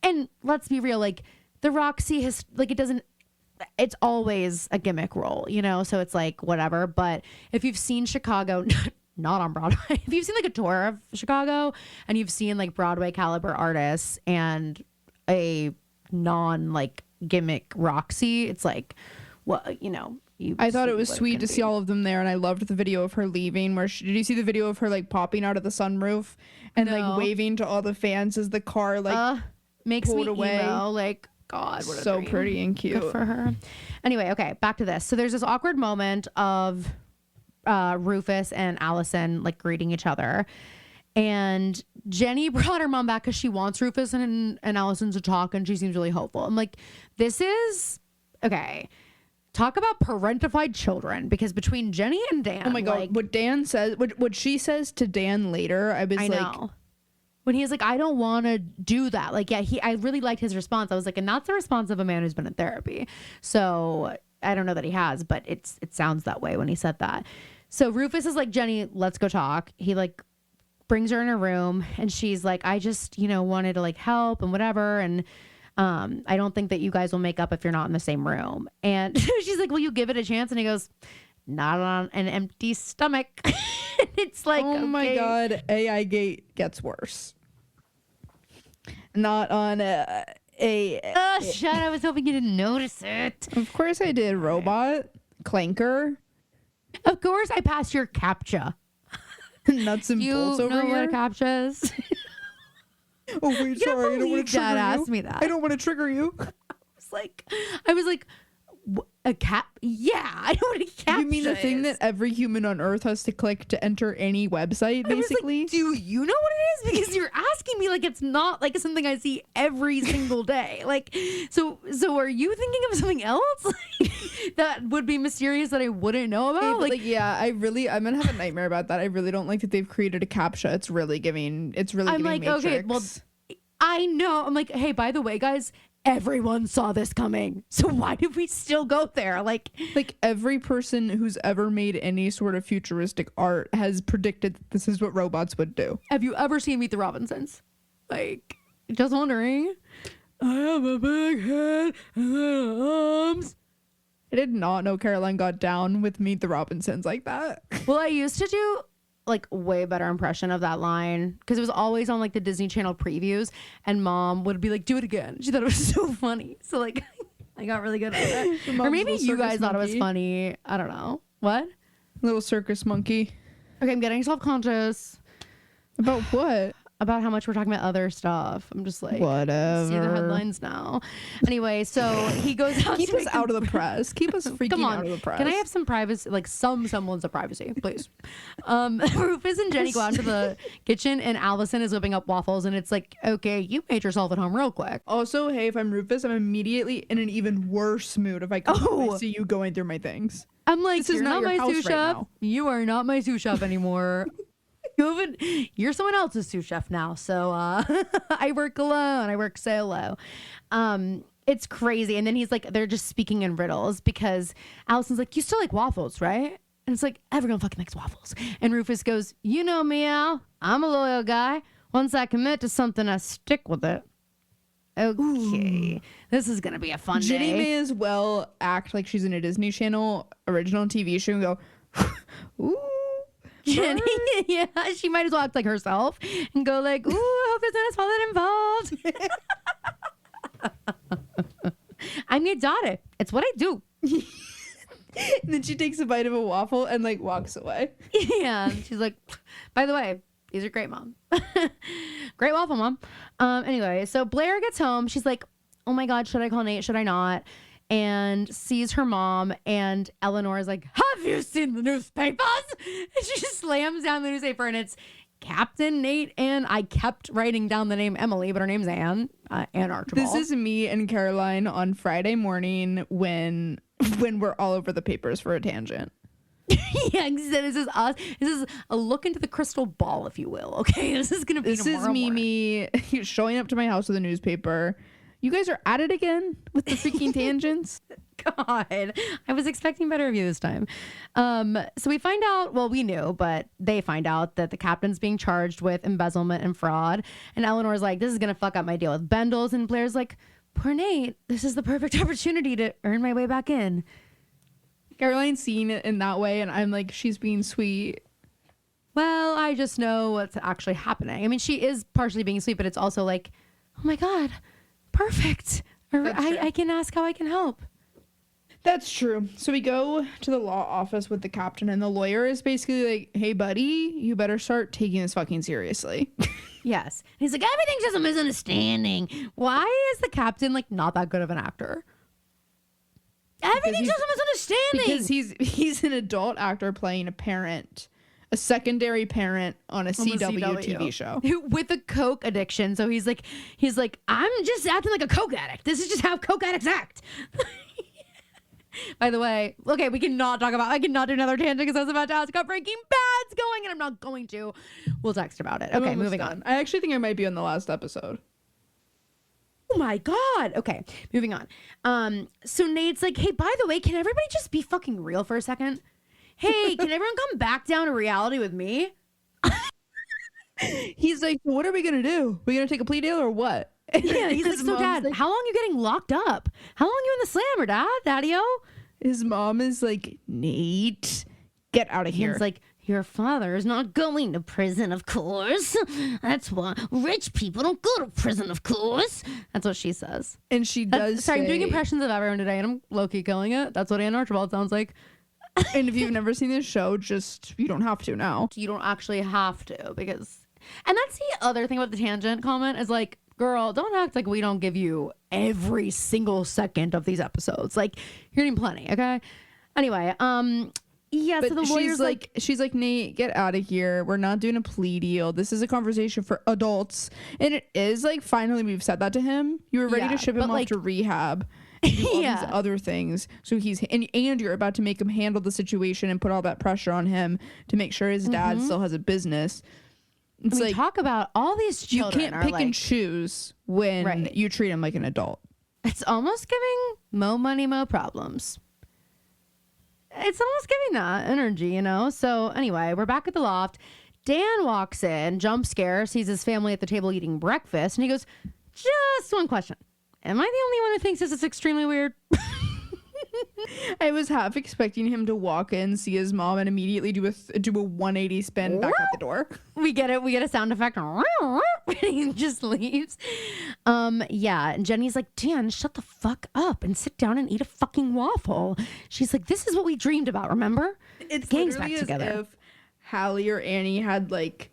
And let's be real, like the Roxy has like it's always a gimmick role, you know? So it's like whatever. But if you've seen Chicago, not on Broadway, if you've seen like a tour of Chicago and you've seen like Broadway caliber artists and a non like gimmick Roxy, it's like, well, you know, I thought it see was what sweet can to be. see all of them there, and I loved the video of her leaving. Did you see the video of her like popping out of the sunroof and No. like waving to all the fans as the car like makes me pulled away? emo, like God, what a so dream. pretty and cute. Good for her. Anyway, okay, back to this. So there's this awkward moment of Rufus and Allison like greeting each other. And Jenny brought her mom back because she wants Rufus and Allison to talk, and she seems really hopeful. I'm like, this is okay. Talk about parentified children, because between Jenny and Dan, Oh my god, like, what Dan says, what she says to Dan later, I was I like, know. When he's like, I don't want to do that. Like, yeah, I really liked his response. I was like, and that's the response of a man who's been in therapy. So I don't know that he has, but it sounds that way when he said that. So Rufus is like, Jenny, let's go talk. He like brings her in a room, and she's like, I just, wanted to like help and whatever. And I don't think that you guys will make up if you're not in the same room. And she's like, will you give it a chance? And he goes, not on an empty stomach. It's like, oh my okay. god, AI Gate gets worse. Not on Shut! I was hoping you didn't notice it. Of course I did. Robot. Clanker. Of course I passed your CAPTCHA. Nuts and bolts over know here. what a CAPTCHA is? Oh wait, sorry. I don't want to trigger Dad you. asked me that. I don't want to trigger you. I was like, a cap? Yeah, I know what a CAPTCHA You mean the thing is. that every human on Earth has to click to enter any website, basically? I was like, do you know what it is? Because you're asking me like it's not like something I see every single day. Like, so are you thinking of something else that would be mysterious that I wouldn't know about? Hey, yeah, I'm gonna have a nightmare about that. I really don't like that they've created a CAPTCHA. It's really giving. I'm like, Matrix. Okay, well, I know. I'm like, hey, by the way, guys. Everyone saw this coming. So why did we still go there? Like every person who's ever made any sort of futuristic art has predicted that this is what robots would do. Have you ever seen Meet the Robinsons? Like, just wondering. I have a big head and little arms. I did not know Caroline got down with Meet the Robinsons like that. Well, I used to do like way better impression of that line because it was always on like the Disney Channel previews, and Mom would be like, do it again. She thought it was so funny. So like I got really good at it. Or maybe you guys thought it was funny. I don't know. What? Little circus monkey. Okay, I'm getting self-conscious. About what? About how much we're talking about other stuff. I'm just like, whatever. See the headlines now. Anyway, so he goes out. Keep us out of the press. Keep us freaking out of the press. Can I have some privacy, like some semblance of privacy, please? Rufus and Jenny go out to the kitchen, and Allison is whipping up waffles, and it's like, okay, you made yourself at home real quick. Also, hey, if I'm Rufus, I'm immediately in an even worse mood if I see you going through my things. I'm like, this is not my sous chef. Right, you are not my sous chef anymore. You're someone else's sous chef now. So I work alone. I work solo. It's crazy. And then he's like, they're just speaking in riddles because Allison's like, you still like waffles, right? And it's like, everyone fucking likes waffles. And Rufus goes, you know me, Al. I'm a loyal guy. Once I commit to something, I stick with it. Okay. Ooh. This is going to be a fun Jenny day. may as well act like she's in a Disney Channel original TV show and go, ooh. Jenny, yeah, she might as well act like herself and go like, ooh, I hope there's not a spotlight involved. I'm your daughter. It's what I do. And then she takes a bite of a waffle and like walks away. Yeah, she's like, by the way, these are great, Mom. Great waffle, Mom. Anyway, so Blair gets home. She's like, oh my God, should I call Nate? Should I not? And sees her mom, and Eleanor is like, have you seen the newspapers? And she just slams down the newspaper, and it's Captain Nate, and I kept writing down the name Emily, but her name's Anne Archibald. This is me and Caroline on Friday morning when we're all over the papers for a tangent. Yeah, this is us. This is a look into the crystal ball, if you will. Okay, this is gonna be. This is Mimi showing up to my house with a newspaper. You guys are at it again with the freaking tangents. God, I was expecting better of you this time. So we find out, well, we knew, but they find out that the captain's being charged with embezzlement and fraud. And Eleanor's like, this is going to fuck up my deal with Bendels. And Blair's like, poor Nate, this is the perfect opportunity to earn my way back in. Caroline's seeing it in that way, and I'm like, she's being sweet. Well, I just know what's actually happening. I mean, she is partially being sweet, but it's also like, oh my God, perfect. I can ask how I can help. That's true. So we go to the law office with the captain, and the lawyer is basically like, hey, buddy, you better start taking this fucking seriously. Yes. He's like, everything's just a misunderstanding. Why is the captain like not that good of an actor? Everything's just a misunderstanding. Because he's an adult actor playing a parent, a secondary parent on a CW TV show with a coke addiction. So he's like, I'm just acting like a coke addict. This is just how coke addicts act. By the way, okay, I cannot do another tangent because I was about to ask how Breaking Bad's going, and I'm not going to. We'll text about it. Okay, moving on. I actually think I might be on the last episode. Oh my God. Okay, moving on. So Nate's like, hey, by the way, can everybody just be fucking real for a second? Hey, can everyone come back down to reality with me? He's like, what are we going to do? We going to take a plea deal or what? Yeah, he's like, so Dad, how long are you getting locked up? How long are you in the slammer, Daddy-o? His mom is like, Nate, get out of here. He's like, Your father is not going to prison, of course. That's why rich people don't go to prison, of course. That's what she says. And she does Sorry, say, I'm doing impressions of everyone today, and I'm low-key killing it. That's what Dan Archibald sounds like. and if you've never seen this show, just, you don't have to now. You don't actually have to, because... And that's the other thing about the tangent comment is like, girl, don't act like we don't give you every single second of these episodes. Like, you're getting plenty, okay? Anyway, yeah, But so the lawyer's she's like, Nate, get out of here. We're not doing a plea deal. This is a conversation for adults. And it is like, finally, we've said that to him. You were ready to ship him off to rehab. And do all these other things. So he's, and you're about to make him handle the situation and put all that pressure on him to make sure his dad still has a business. It's like, talk about all these children. You can't pick and choose when you treat him like an adult. It's almost giving mo money, mo problems. It's almost giving that energy, you know? So anyway, we're back at the loft. Dan walks in, jump scare, sees his family at the table eating breakfast, and he goes, just one question. Am I the only one who thinks this is extremely weird? I was half expecting him to walk in, see his mom, and immediately do a 180 spin back out the door. We get it. We get a sound effect. He just leaves. Yeah. And Jenny's like, Dan, shut the fuck up and sit down and eat a fucking waffle. She's like, this is what we dreamed about, remember? It's the gang's literally back together. As if Hallie or Annie had like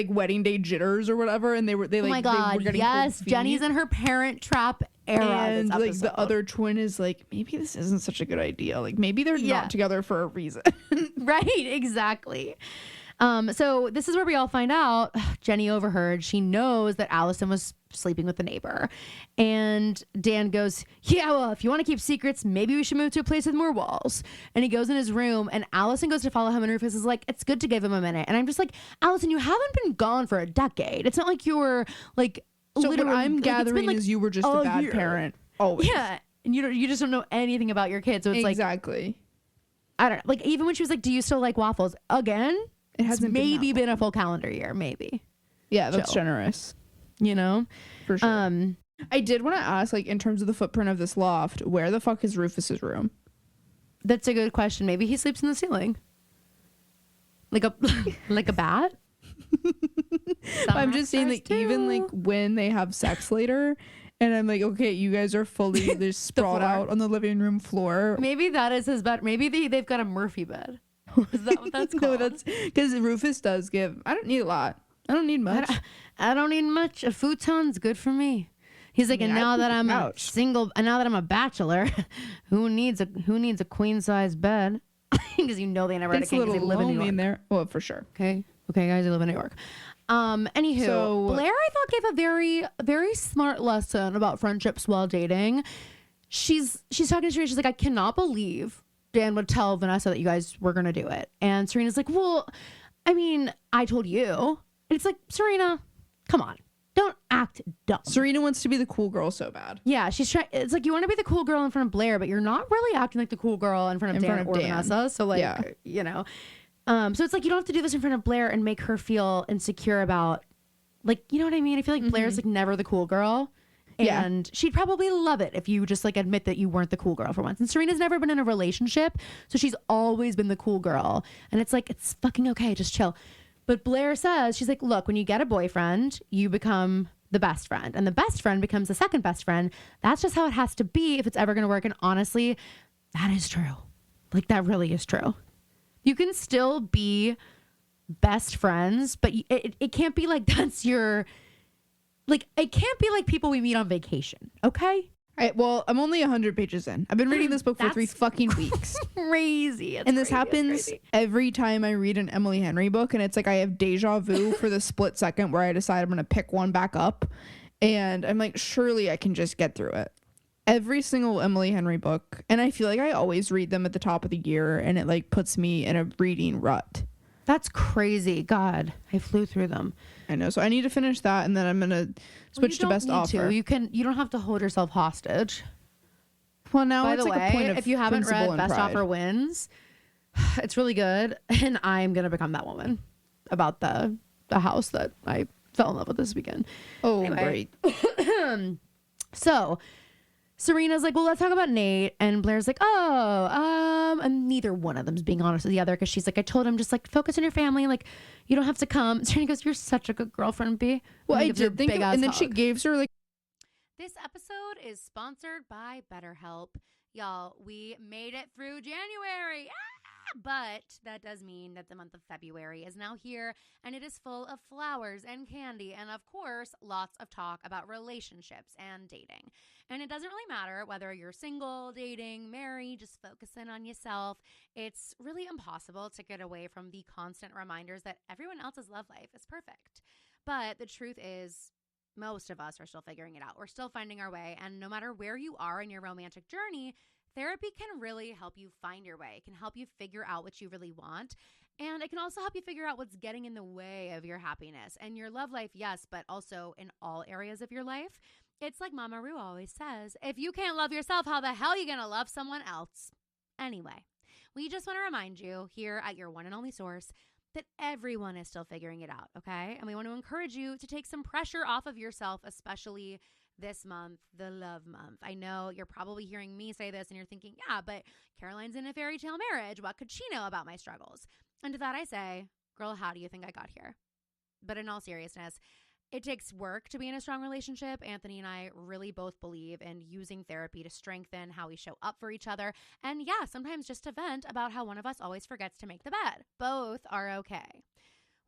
wedding day jitters or whatever, and they were oh my god, they were yes, Jenny's in her Parent Trap era, and like the other twin is like, maybe this isn't such a good idea, like maybe they're not together for a reason. Right, exactly. So this is where we all find out Jenny overheard. She knows that Allison was sleeping with the neighbor, and Dan goes, yeah, well, if you want to keep secrets, maybe we should move to a place with more walls. And he goes in his room, and Allison goes to follow him, and Rufus is like, it's good to give him a minute. And I'm just like, Allison, you haven't been gone for a decade. It's not like you were like, so what I'm gathering is you were just a bad parent always. Yeah, and you just don't know anything about your kids. So it's exactly. I don't know, like, even when she was like, do you still like waffles again? It hasn't maybe been a full calendar year, maybe. Yeah, that's generous. You know? For sure. I did want to ask, like, in terms of the footprint of this loft, where the fuck is Rufus's room? That's a good question. Maybe he sleeps in the ceiling. Like a like a bat? I'm just saying, like, even like when they have sex later, and I'm like, okay, you guys are fully just sprawled out on the living room floor. Maybe that is his bed. Maybe they've got a Murphy bed. Is that what that's called? No, that's because Rufus does give. I don't need a lot. I don't need much. I don't need much. A futon's good for me. He's like, and now that I'm a single, and now that I'm a bachelor, who needs a queen size bed? Because you know they never had a king because they live in New York. There. Well, for sure. Okay, guys, they live in New York. Anywho, so, Blair, I thought, gave a very, very smart lesson about friendships while dating. She's talking to Serena. She's like, I cannot believe Dan would tell Vanessa that you guys were gonna do it. And Serena's like, well, I mean, I told you. And it's like, Serena, come on, don't act dumb. Serena wants to be the cool girl so bad. Yeah, she's trying. It's like, you want to be the cool girl in front of Blair, but you're not really acting like the cool girl in front of Dan or Vanessa. So like, you know, so it's like, you don't have to do this in front of Blair and make her feel insecure about, like, you know what I mean? I feel like Blair's like never the cool girl. And she'd probably love it if you just like admit that you weren't the cool girl for once. And Serena's never been in a relationship, so she's always been the cool girl. And it's like, it's fucking okay, just chill. But Blair says, she's like, look, when you get a boyfriend, you become the best friend. And the best friend becomes the second best friend. That's just how it has to be if it's ever going to work. And honestly, that is true. Like, that really is true. You can still be best friends, but it can't be like that's your... Like, it can't be like people we meet on vacation, okay? Well, I'm only 100 pages in. I've been reading this book for 3 fucking weeks. Crazy. And this happens every time I read an Emily Henry book, and it's like I have deja vu for the split second where I decide I'm going to pick one back up. And I'm like, surely I can just get through it. Every single Emily Henry book, and I feel like I always read them at the top of the year, and it like puts me in a reading rut. That's crazy. God, I flew through them. I know. So I need to finish that, and then I'm gonna switch to best offer. You don't have to hold yourself hostage. Well, now by it's the like way, a point of if you haven't read Best pride. Offer Wins, it's really good, and I'm gonna become that woman about the house that I fell in love with this weekend. Oh, anyway. Great. So Serena's like, well, let's talk about Nate. And Blair's like, and neither one of them's being honest with the other because she's like, I told him just like focus on your family. Like, you don't have to come. Serena goes, you're such a good girlfriend, B. Well, I did think, and then she gives her like. This episode is sponsored by BetterHelp. Y'all, we made it through January. But that does mean that the month of February is now here, and it is full of flowers and candy and, of course, lots of talk about relationships and dating. And it doesn't really matter whether you're single, dating, married, just focusing on yourself. It's really impossible to get away from the constant reminders that everyone else's love life is perfect. But the truth is, most of us are still figuring it out. We're still finding our way, and no matter where you are in your romantic journey, therapy can really help you find your way. It can help you figure out what you really want. And it can also help you figure out what's getting in the way of your happiness and your love life, yes, but also in all areas of your life. It's like Mama Ru always says, if you can't love yourself, how the hell are you going to love someone else? Anyway, we just want to remind you here at your one and only source that everyone is still figuring it out, okay? And we want to encourage you to take some pressure off of yourself, especially this month, the love month. I know you're probably hearing me say this and you're thinking, yeah, but Caroline's in a fairy tale marriage. What could she know about my struggles? And to that I say, girl, how do you think I got here? But in all seriousness, it takes work to be in a strong relationship. Anthony and I really both believe in using therapy to strengthen how we show up for each other. And yeah, sometimes just to vent about how one of us always forgets to make the bed. Both are okay.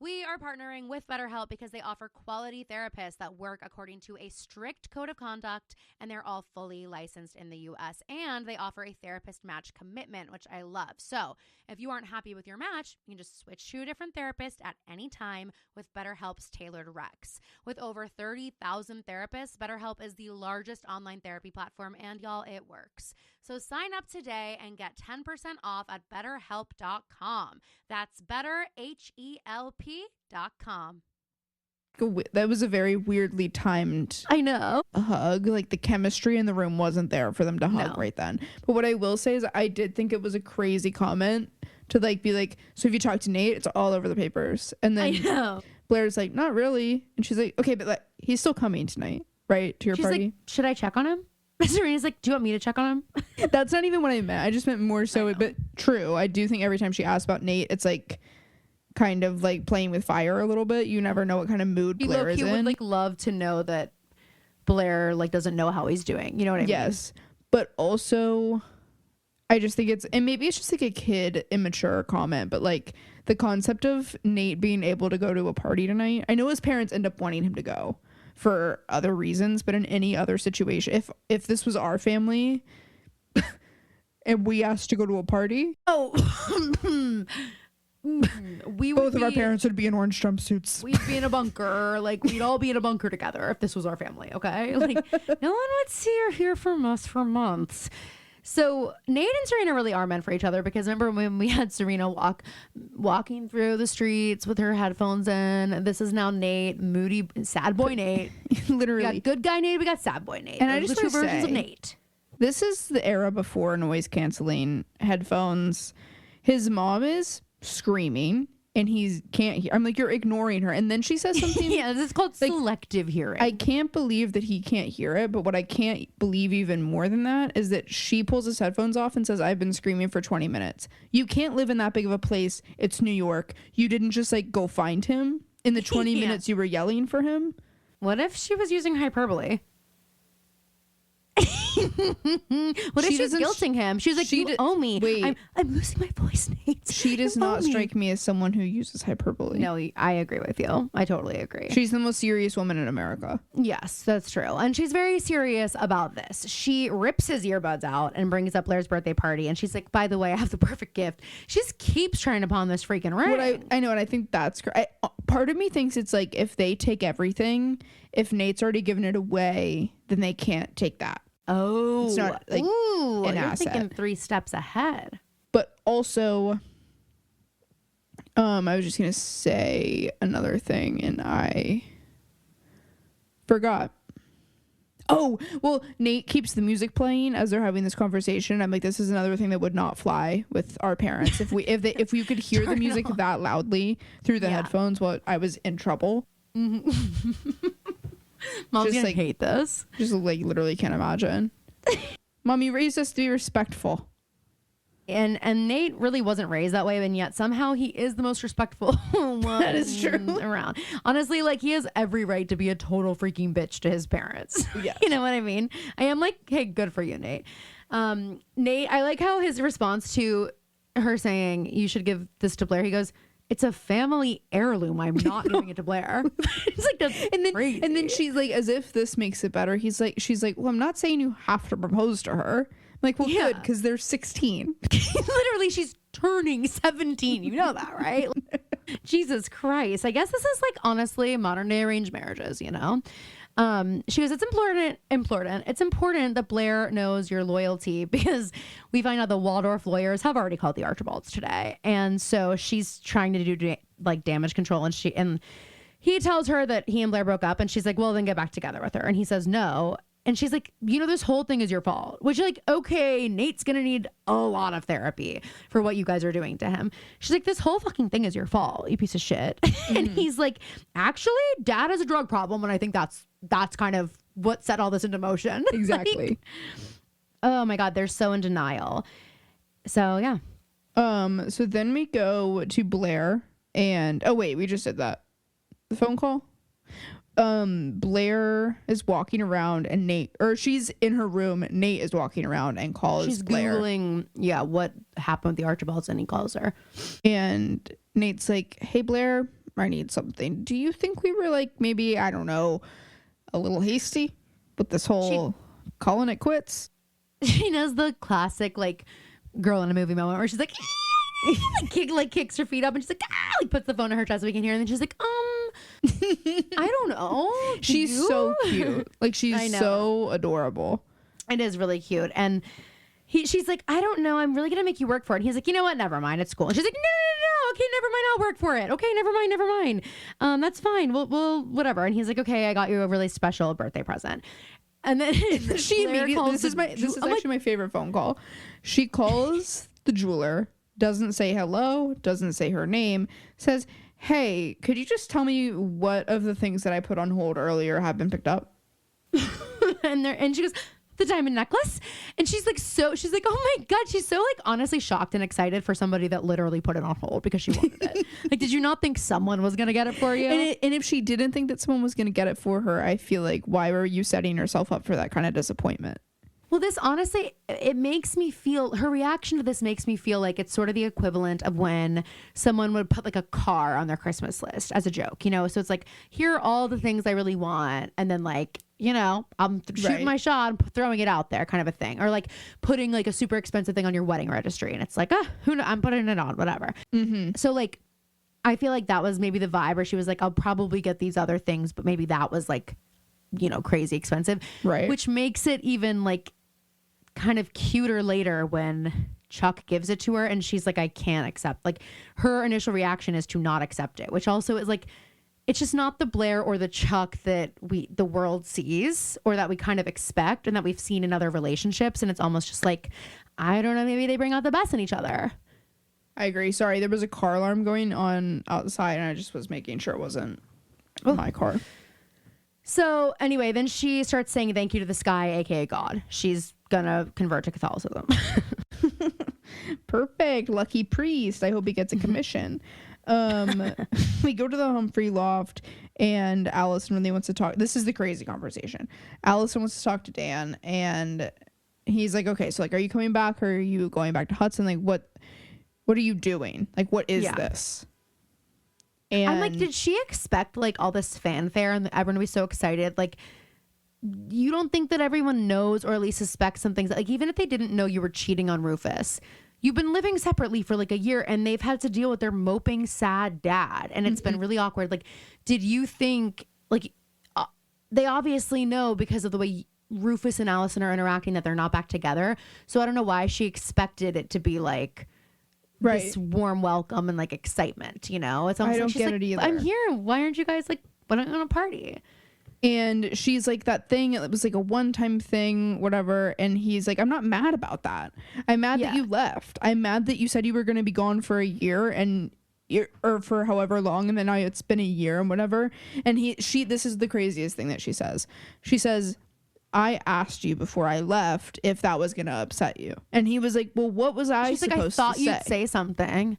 We are partnering with BetterHelp because they offer quality therapists that work according to a strict code of conduct, and they're all fully licensed in the U.S. And they offer a therapist match commitment, which I love. So if you aren't happy with your match, you can just switch to a different therapist at any time with BetterHelp's tailored recs. With over 30,000 therapists, BetterHelp is the largest online therapy platform, and y'all, it works. So sign up today and get 10% off at BetterHelp.com. That's BetterHelp.com. That was a very weirdly timed I know. hug. Like the chemistry in the room wasn't there for them to hug right then. But what I will say is I did think it was a crazy comment to like be like, so if you talk to Nate, it's all over the papers. And then Blair's like, not really. And she's like, okay, but like, he's still coming tonight, right? To your party. Like, should I check on him? Serena's like, do you want me to check on him? That's not even what I meant. I just meant more so, but true. I do think every time she asks about Nate, it's like kind of like playing with fire a little bit. You never know what kind of mood Blair is in. He would like love to know that Blair like doesn't know how he's doing. You know what I mean? Yes. But also I just think and maybe it's just like a kid immature comment, but like the concept of Nate being able to go to a party tonight. I know his parents end up wanting him to go for other reasons, but in any other situation, if this was our family and we asked to go to a party, both of our parents would be in orange jumpsuits. We'd be in a bunker. Like, we'd all be in a bunker together if this was our family, okay? Like, no one would see or hear from us for months. So Nate and Serena really are meant for each other, because remember when we had Serena walking through the streets with her headphones in? This is now Nate, moody, sad boy Nate. Literally. We got good guy Nate, we got sad boy Nate. And I just two want to versions say, of Nate. This is the era before noise canceling headphones. His mom is screaming and he can't hear. I'm like, you're ignoring her. And then she says something. Yeah, this is called like, selective hearing. I can't believe that he can't hear it. But what I can't believe even more than that is that she pulls his headphones off and says, I've been screaming for 20 minutes. You can't live in that big of a place. It's New York. You didn't just like go find him in the 20 minutes you were yelling for him. What if she was using hyperbole? What if she's guilting him? She's like, you owe me. Wait. I'm losing my voice, Nate. She does not strike me as someone who uses hyperbole. No, I agree with you. I totally agree. She's the most serious woman in America. Yes, that's true. And she's very serious about this. She rips his earbuds out and brings up Blair's birthday party. And she's like, by the way, I have the perfect gift. She just keeps trying to pawn this freaking ring. What I know, and I think that's great. Part of me thinks it's like if they take everything, if Nate's already given it away, then they can't take that. Oh, it's not like an you're asset. thinking 3 steps ahead. But also, I was just gonna say another thing, and I forgot. Oh, well, Nate keeps the music playing as they're having this conversation. I'm like, this is another thing that would not fly with our parents if you could hear the music that loudly through the headphones. Well, I was in trouble. Mom's gonna hate this. Just like literally can't imagine. Mom, you raised us to be respectful. And Nate really wasn't raised that way, and yet somehow he is the most respectful one That is true. around. Honestly, like, he has every right to be a total freaking bitch to his parents. Yes. You know what I mean? I am like, hey, good for you, Nate. Nate, I like how his response to her saying, you should give this to Blair, he goes, it's a family heirloom. I'm not giving it to Blair. It's like, that's crazy. And then she's like, as if this makes it better. She's like, well, I'm not saying you have to propose to her. I'm like, well, good, because they're 16. Literally, she's turning 17. You know that, right? Jesus Christ. I guess this is like, honestly, modern day arranged marriages, you know? She goes, it's important that Blair knows your loyalty, because we find out the Waldorf lawyers have already called the Archibalds today. And so she's trying to do like damage control, and he tells her that he and Blair broke up, and she's like, well, then get back together with her. And he says no. And she's like, you know, this whole thing is your fault, which, like, okay, Nate's going to need a lot of therapy for what you guys are doing to him. She's like, this whole fucking thing is your fault, you piece of shit. And he's like, actually, Dad has a drug problem. And I think that's kind of what set all this into motion. Exactly. Like, oh my God, they're so in denial. So yeah. So then we go to Blair and, oh wait, we just did that. The phone call? Blair is walking around and she's in her room. Nate is walking around and calls She's Blair. Googling, what happened with the Archibalds, and he calls her. And Nate's like, hey, Blair, I need something. Do you think we were like, maybe, I don't know, a little hasty with this whole calling it quits? She does the classic, like, girl in a movie moment where she's like, kicks her feet up, and she's like, like puts the phone to her chest so we can hear, and then she's like, I don't know. She's so cute. Like, she's so adorable. It is really cute. And she's like, I don't know, I'm really gonna make you work for it. And he's like, you know what, never mind, it's cool. And she's like, no, okay, never mind, I'll work for it. Okay, never mind. That's fine, we'll whatever. And he's like, okay, I got you a really special birthday present. And then she immediately, this is actually my favorite phone call. She calls the jeweler, doesn't say hello, doesn't say her name, says, hey, could you just tell me what of the things that I put on hold earlier have been picked up? and she goes, the diamond necklace. And she's like, oh my God, she's so, like, honestly shocked and excited for somebody that literally put it on hold because she wanted it. Like, did you not think someone was gonna get it for you? And if she didn't think that someone was gonna get it for her, I feel like, why were you setting yourself up for that kind of disappointment? Well, this honestly, it makes me feel, her reaction to this makes me feel like it's sort of the equivalent of when someone would put like a car on their Christmas list as a joke, you know? So it's like, here are all the things I really want. And then, like, you know, I'm shooting my shot and throwing it out there, kind of a thing. Or like putting like a super expensive thing on your wedding registry. And it's like, who knows? I'm putting it on, whatever. Mm-hmm. So like, I feel like that was maybe the vibe where she was like, I'll probably get these other things, but maybe that was like, you know, crazy expensive. Right. Which makes it even like kind of cuter later when Chuck gives it to her and she's like, I can't accept. Like, her initial reaction is to not accept it, which also is like, it's just not the Blair or the Chuck that the world sees or that we kind of expect and that we've seen in other relationships. And it's almost just like, I don't know, maybe they bring out the best in each other. I agree. Sorry, there was a car alarm going on outside and I just was making sure it wasn't my car. So anyway, then she starts saying thank you to the sky, aka God. She's gonna convert to Catholicism. Perfect. Lucky priest. I hope he gets a commission. We go to the Humphrey loft and Allison really wants to talk. This is the crazy conversation. Allison wants to talk to Dan and he's like, okay, so like, are you coming back or are you going back to Hudson? Like, what are you doing? Like, what is this? And I'm like, did she expect like all this fanfare and everyone to be so excited? Like, you don't think that everyone knows or at least suspects some things? Like, even if they didn't know you were cheating on Rufus, you've been living separately for like a year and they've had to deal with their moping, sad dad. And it's been really awkward. Like, did you think, like, they obviously know because of the way Rufus and Allison are interacting that they're not back together. So I don't know why she expected it to be like, this warm welcome and like excitement, you know? It's almost I don't like she's get like, it either. I'm here. Why aren't you guys like, why don't you want to party? And she's like, that thing, it was like a one-time thing, whatever. And he's like, I'm not mad about that. I'm mad that you left. I'm mad that you said you were going to be gone for a year or for however long. And then now it's been a year and whatever. And this is the craziest thing that she says. She says, I asked you before I left if that was going to upset you. And he was like, well, what was I She's supposed like, I thought to you'd say something.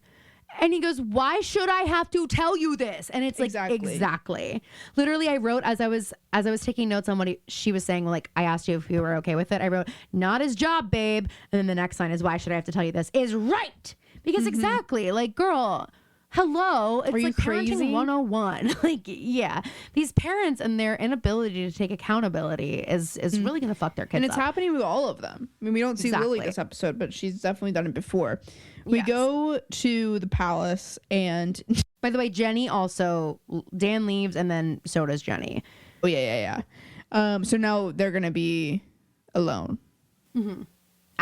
And he goes, why should I have to tell you this? And it's like, exactly. Literally, I wrote as I was taking notes on what she was saying, like, I asked you if you were okay with it. I wrote, not his job, babe. And then the next line is, why should I have to tell you this? Is right. Because exactly, like, girl, hello. It's like parenting 101. Like, yeah. These parents and their inability to take accountability is really going to fuck their kids And it's up. happening with all of them. I mean, we don't see Lily this episode, but she's definitely done it before. We go to the palace, and by the way, Jenny also, Dan leaves, and then so does Jenny. Oh, yeah. So now they're going to be alone.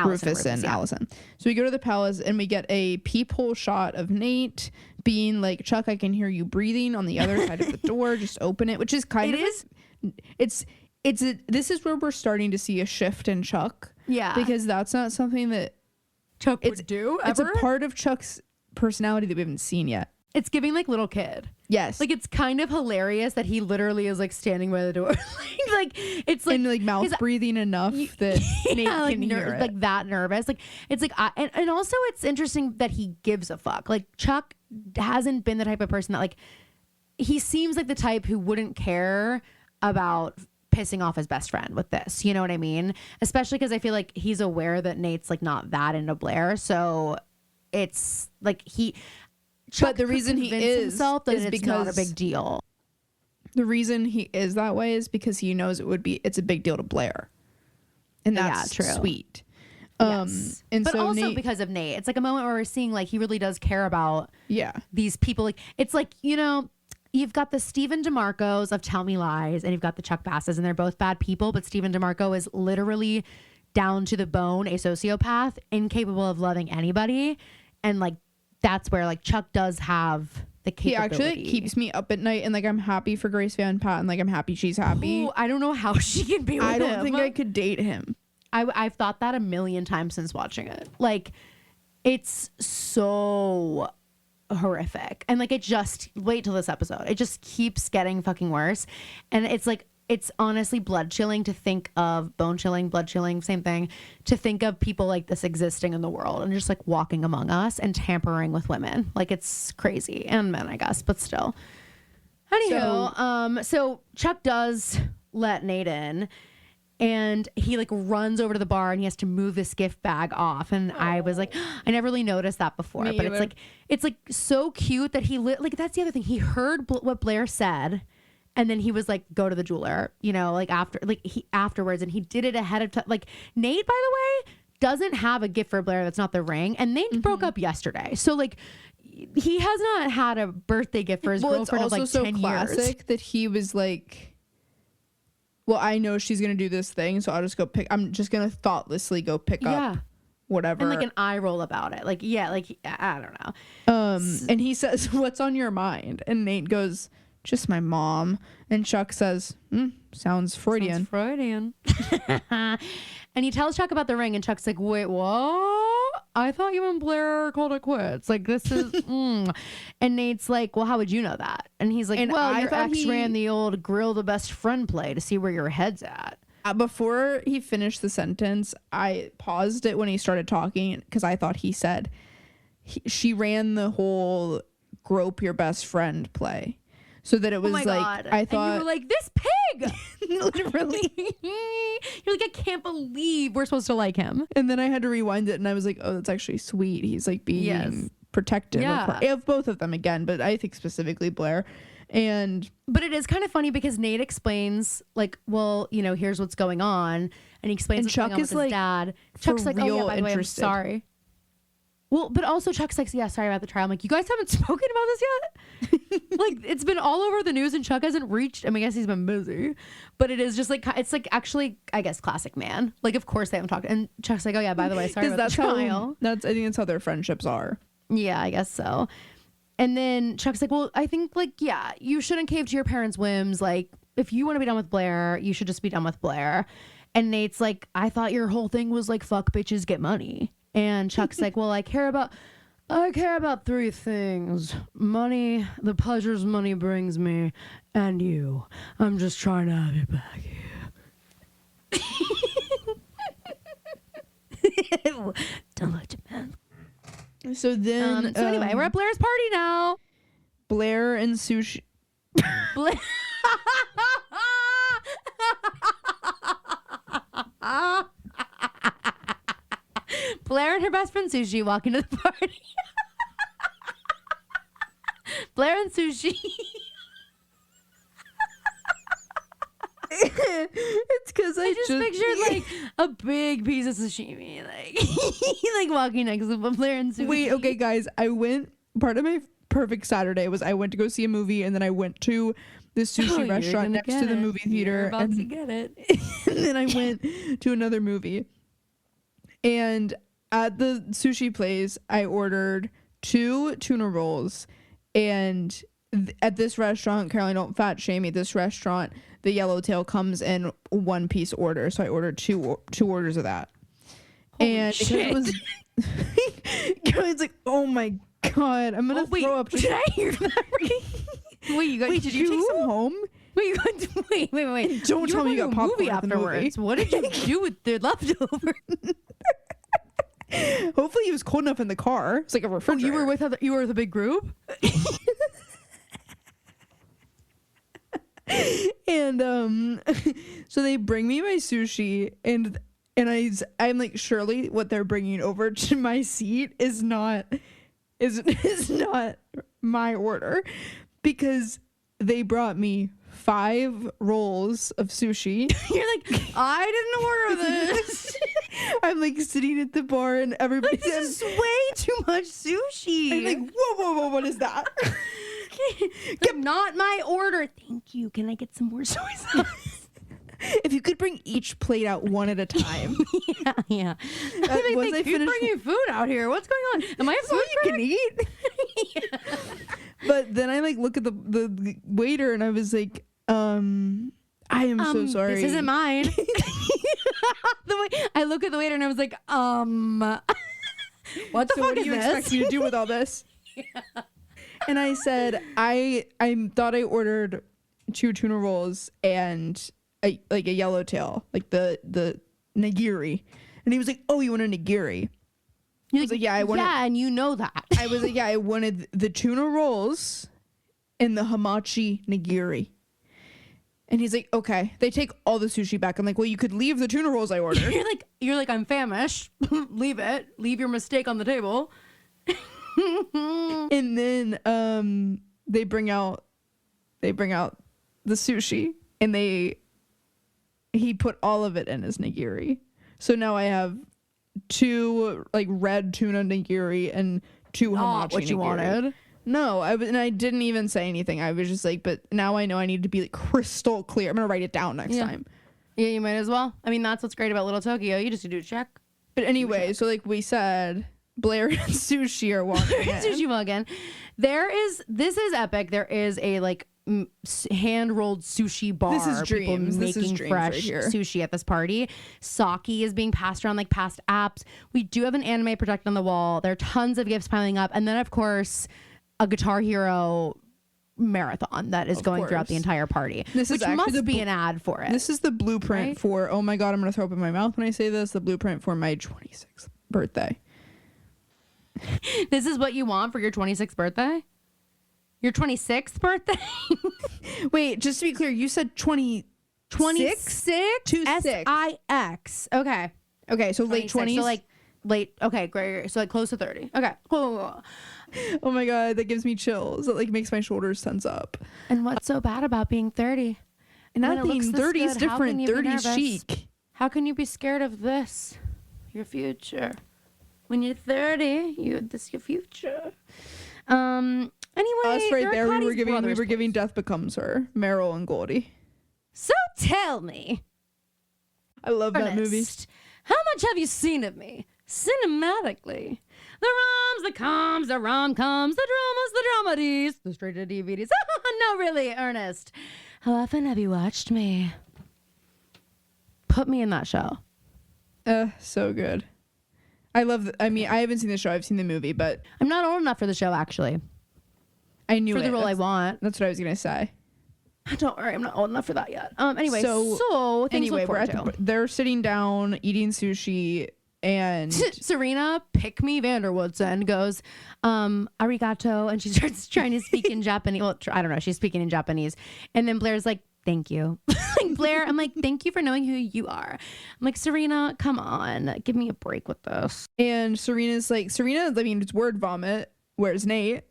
Rufus and Allison. So we go to the palace, and we get a peephole shot of Nate being like, Chuck, I can hear you breathing on the other side of the door. Just open it, which is this is where we're starting to see a shift in Chuck. Yeah. Because that's not something that Chuck would do ever. It's a part of Chuck's personality that we haven't seen yet. It's giving like little kid. Yes. Like, it's kind of hilarious that he literally is like standing by the door. like it's like, and like mouth breathing enough that Nate like, can hear it. Like that nervous. Like it's like and also it's interesting that he gives a fuck. Like, Chuck hasn't been the type of person that, like, he seems like the type who wouldn't care about pissing off his best friend with this, you know what I mean? Especially because I feel like he's aware that Nate's like not that into Blair, so it's like but the reason he is because it's not a big deal. The reason he is that way is because he knows it's a big deal to Blair, and that's sweet. Yes. And but so also because of Nate, it's like a moment where we're seeing like he really does care about these people. Like, it's like, you know, you've got the Stephen DeMarcos of Tell Me Lies, and you've got the Chuck Basses, and they're both bad people, but Stephen DeMarco is literally down to the bone a sociopath, incapable of loving anybody. And like, that's where like Chuck does have the capability. He actually keeps me up at night, and like, I'm happy for Grace Van Patten. Like, I'm happy she's happy. Ooh, I don't know how she can be with him. I don't think I could date him. I've thought that a million times since watching it. Like, it's so horrific. And like, it just, wait till this episode. It just keeps getting fucking worse. And it's like, it's honestly blood chilling to think of, bone chilling, blood chilling, same thing, to think of people like this existing in the world and just like walking among us and tampering with women. Like, it's crazy. And men, I guess, but still. Anywho, so Chuck does let Nate in, and he like runs over to the bar, and he has to move this gift bag off. And I was like, I never really noticed that before. But it's like so cute that he like, that's the other thing. He heard what Blair said, and then he was like, go to the jeweler, you know, like afterwards, and he did it ahead of time. Like, Nate, by the way, doesn't have a gift for Blair that's not the ring, and they broke up yesterday. So like, he has not had a birthday gift for his girlfriend of like 10 years. That he was like, well, I know she's gonna do this thing, so I'm just gonna thoughtlessly go pick up whatever, and like an eye roll about it. Like, like, I don't know. And he says, what's on your mind? And Nate goes, just my mom. And Chuck says, sounds Freudian. And he tells Chuck about the ring, and Chuck's like, wait, what? I thought you and Blair called it quits. Like, this is And Nate's like, well, how would you know that? And he's like, well, your ex ran the old grill the best friend play to see where your head's at. Before he finished the sentence, I paused it when he started talking, because I thought he said she ran the whole grope your best friend play. So that it was like, God. I thought, and you were like, this pig, literally. You're like, I can't believe we're supposed to like him. And then I had to rewind it, and I was like, oh, that's actually sweet. He's like being protective of both of them again, but I think specifically Blair. But it is kind of funny because Nate explains like, well, you know, here's what's going on, and he explains what's going on with his dad. Chuck's like, oh yeah, by the way, I'm sorry. Well, but also Chuck's like, yeah, sorry about the trial. I'm like, you guys haven't spoken about this yet? Like, it's been all over the news, and Chuck hasn't reached. I mean, I guess he's been busy, but it is just like, it's like actually, I guess, classic man. Like, of course they haven't talked. And Chuck's like, oh yeah, by the way, sorry about the trial. I think that's how their friendships are. Yeah, I guess so. And then Chuck's like, well, I think like, yeah, you shouldn't cave to your parents' whims. Like, if you want to be done with Blair, you should just be done with Blair. And Nate's like, I thought your whole thing was like, fuck bitches, get money. And Chuck's like, well, I care about 3 things: money, the pleasures money brings me, and you. I'm just trying to have you back here. Don't let your man. So then, So anyway, we're at Blair's party now. Blair and sushi. Blair. Blair and her best friend Sushi walk into the party. Blair and Sushi. It's because I just pictured like a big piece of sashimi, like like walking next to Blair and Sushi. Wait, okay, guys. Part of my perfect Saturday was I went to go see a movie, and then I went to this sushi restaurant next to the movie theater. You're about to get it. And then I went to another movie. And at the sushi place, I ordered 2 tuna rolls. And at this restaurant, Caroline, don't fat shame me, this restaurant, the yellowtail comes in 1-piece order. So I ordered two orders of that. Holy and shit. It was Caroline's like, oh my God, I'm going to throw up. Did I hear that? Wait, did you take some home? Wait. Don't tell me you got popcorn afterwards. What did you do with the leftover? Hopefully, he was cold enough in the car. It's like a refrigerator. You were with a big group. And so they bring me my sushi, and I'm like, surely what they're bringing over to my seat is not my order, because they brought me 5 rolls of sushi. You're like, I didn't order this. I'm like sitting at the bar, and everybody. Like, this is way too much sushi. I'm like, whoa, what is that? Not my order. Thank you. Can I get some more soy sauce? If you could bring each plate out one at a time. Yeah. I keep bringing food out here. What's going on? Am I a food you can eat? Yeah. But then I like look at the waiter, and I was like, I am so sorry. This isn't mine. I look at the waiter and I was like, what the fuck what do is you this? expect me to do with all this? Yeah. And I said, I thought I ordered 2 tuna rolls and a yellowtail, like the nigiri. And he was like, oh, you want a nigiri? I was like, yeah, I wanted. Yeah, and you know that. I was like, yeah, I wanted the tuna rolls and the hamachi nigiri. And he's like, okay. They take all the sushi back. I'm like, well, you could leave the tuna rolls I ordered. You're like, I'm famished. Leave it. Leave your mistake on the table. And then they bring out the sushi, and he put all of it in his nigiri. So now I have 2 like red tuna nigiri and 2 hamachi what you nigiri. wanted. No, I didn't even say anything. I was just like, but now I know I need to be like crystal clear. I'm gonna write it down next time. Yeah, you might as well. I mean, that's what's great about Little Tokyo. You just do a check. But anyway, so like we said, Blair and Sushi are walking in. Sushi Muggin. This is epic. There is a like hand rolled sushi bar. This is dreams. People This is making dreams fresh right here. sushi at this party. Sake is being passed around like past apps. We do have an anime projected on the wall. There are tons of gifts piling up, and then of course a Guitar Hero marathon that is going throughout the entire party. This which is actually must be an ad for it. This is the blueprint for. Oh my god, I'm gonna throw up in my mouth when I say this. The blueprint for my 26th birthday. This is what you want for your 26th birthday? Your 26th birthday? Wait, just to be clear, you said 26? 26? Okay. Okay, so late 20s? So like late, okay, great. So like close to 30. Okay. Oh my god, that gives me chills. It like makes my shoulders tense up. And what's so bad about being 30? Nothing. 30 is different. 30 is chic. How can you be scared of this? Your future. When you're 30, this your future. Anyway, us right there, we were Brothers, giving Death Becomes Her, Meryl and Goldie. So tell me, I love that movie. How much have you seen of me cinematically? The roms, the coms, the rom-coms, the dramas, the dramedies, the straight-to-DVDs. No, really, Ernest. How often have you watched me? Put me in that show. So good. I love. I mean, I haven't seen the show. I've seen the movie, but I'm not old enough for the show. Actually, I knew for the role I want. That's what I was gonna say. Don't worry, I'm not old enough for that yet. Anyway, so things anyway, we're at they're sitting down eating sushi. And Serena, pick me Vanderwoodson, goes, arigato. And she starts trying to speak in Japanese. Well, I don't know. She's speaking in Japanese. And then Blair's like, thank you. Like, Blair, I'm like, thank you for knowing who you are. I'm like, Serena, come on. Give me a break with this. And Serena's like, I mean, it's word vomit. Where's Nate?